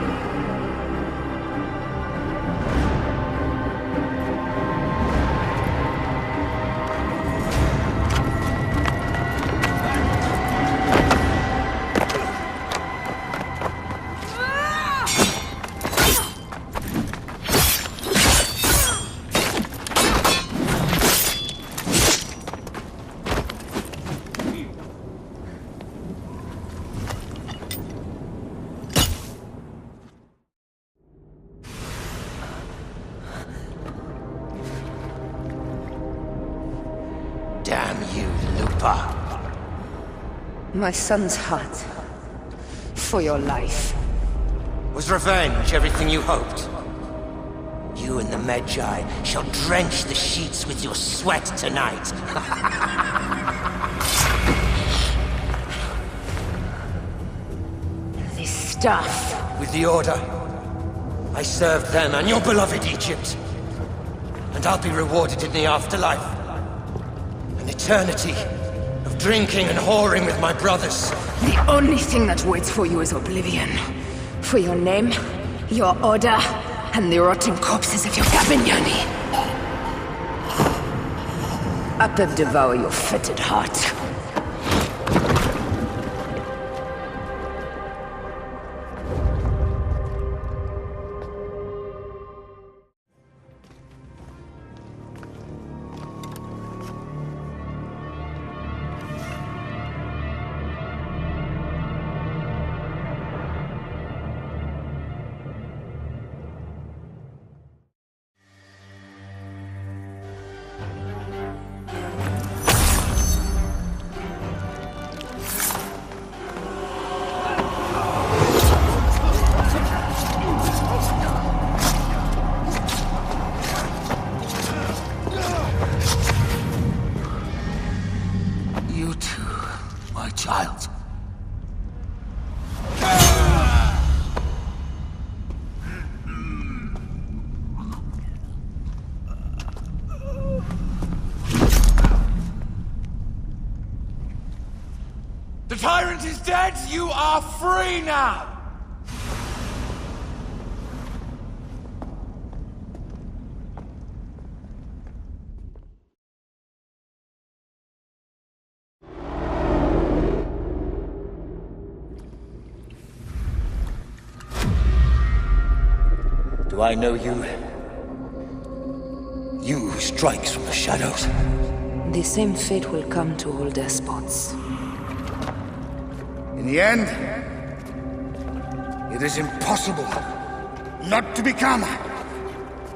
Viper. My son's heart. For your life. Was revenge everything you hoped? You and the Magi shall drench the sheets with your sweat tonight. This stuff. With the Order, I served them and your beloved Egypt. And I'll be rewarded in the afterlife. An eternity of drinking and whoring with my brothers. The only thing that waits for you is oblivion. For your name, your order, and the rotting corpses of your Gabignani. Up and devour your fetid heart. Child. The tyrant is dead! You are free now! Do I know you? You who strikes from the shadows? The same fate will come to all despots. In the end, it is impossible not to become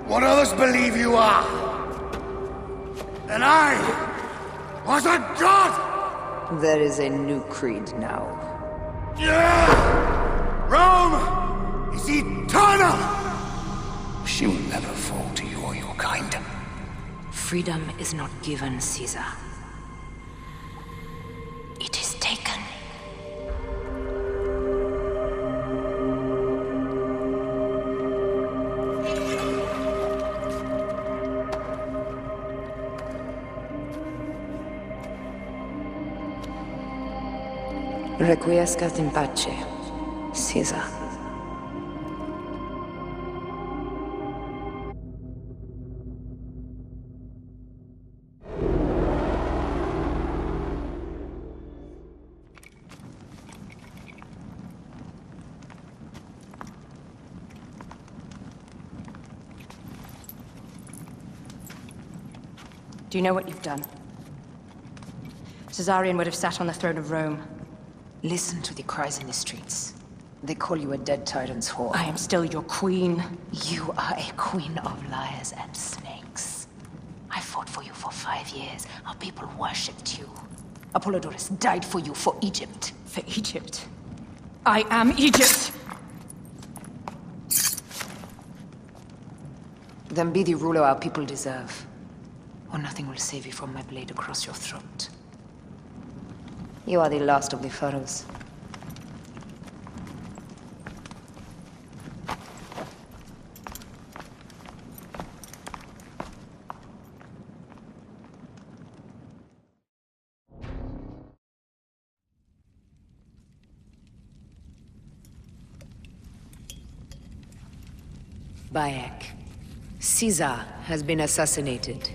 what others believe you are. And I was a god! There is a new creed now. Rome is eternal! She will never fall to you or your kind. Freedom is not given, Caesar. It is taken. Requiescat in pace, Caesar. Do you know what you've done? Caesarion would have sat on the throne of Rome. Listen to the cries in the streets. They call you a dead tyrant's whore. I am still your queen. You are a queen of liars and snakes. I fought for you for 5 years. Our people worshipped you. Apollodorus died for you, for Egypt. For Egypt? I am Egypt! Then be the ruler our people deserve. Or nothing will save you from my blade across your throat. You are the last of the pharaohs. Bayek. Caesar has been assassinated.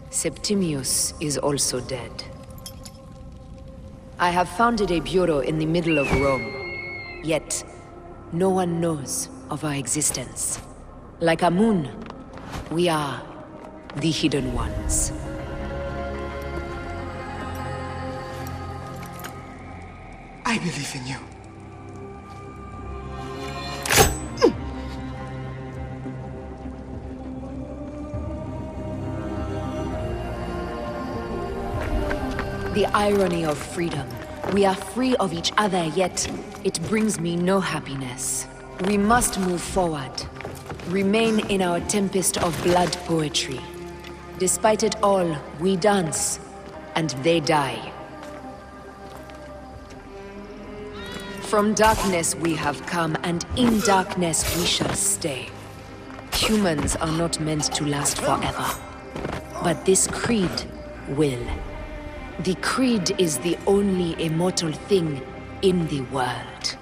Septimius is also dead. I have founded a bureau in the middle of Rome. Yet, no one knows of our existence. Like Amun, we are the Hidden Ones. I believe in you. The the irony of freedom. We are free of each other, yet it brings me no happiness. We must move forward. Remain in our tempest of blood poetry. Despite it all, we dance, and they die. From darkness we have come, and in darkness we shall stay. Humans are not meant to last forever. But this creed will. The creed is the only immortal thing in the world.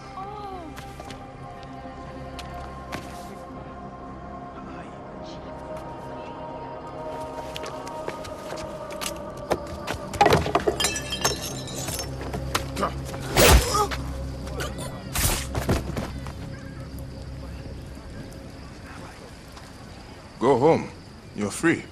Go home. You're free.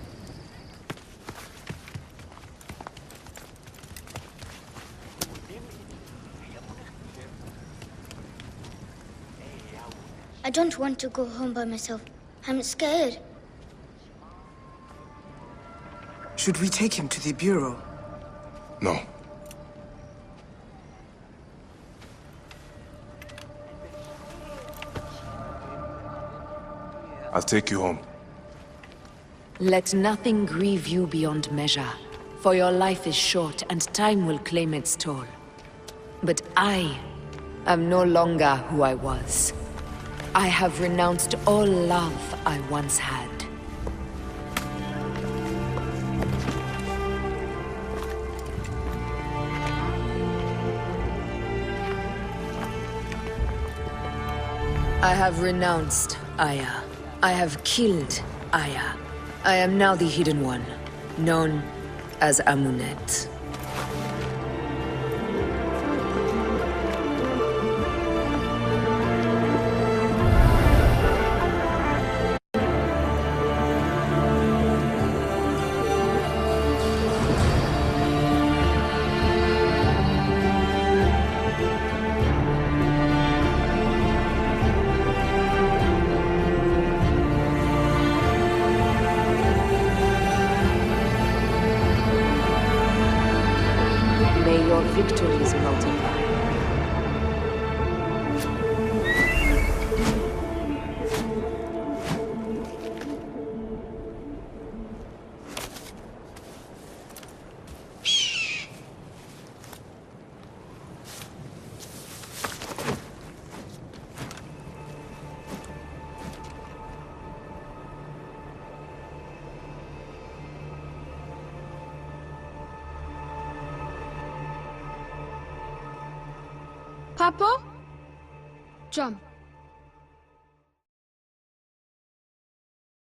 I don't want to go home by myself. I'm scared. Should we take him to the Bureau? No. I'll take you home. Let nothing grieve you beyond measure, for your life is short and time will claim its toll. But I am no longer who I was. I have renounced all love I once had. I have renounced Aya. I have killed Aya. I am now the Hidden One, known as Amunet. Victories multiply. Papa? Jump.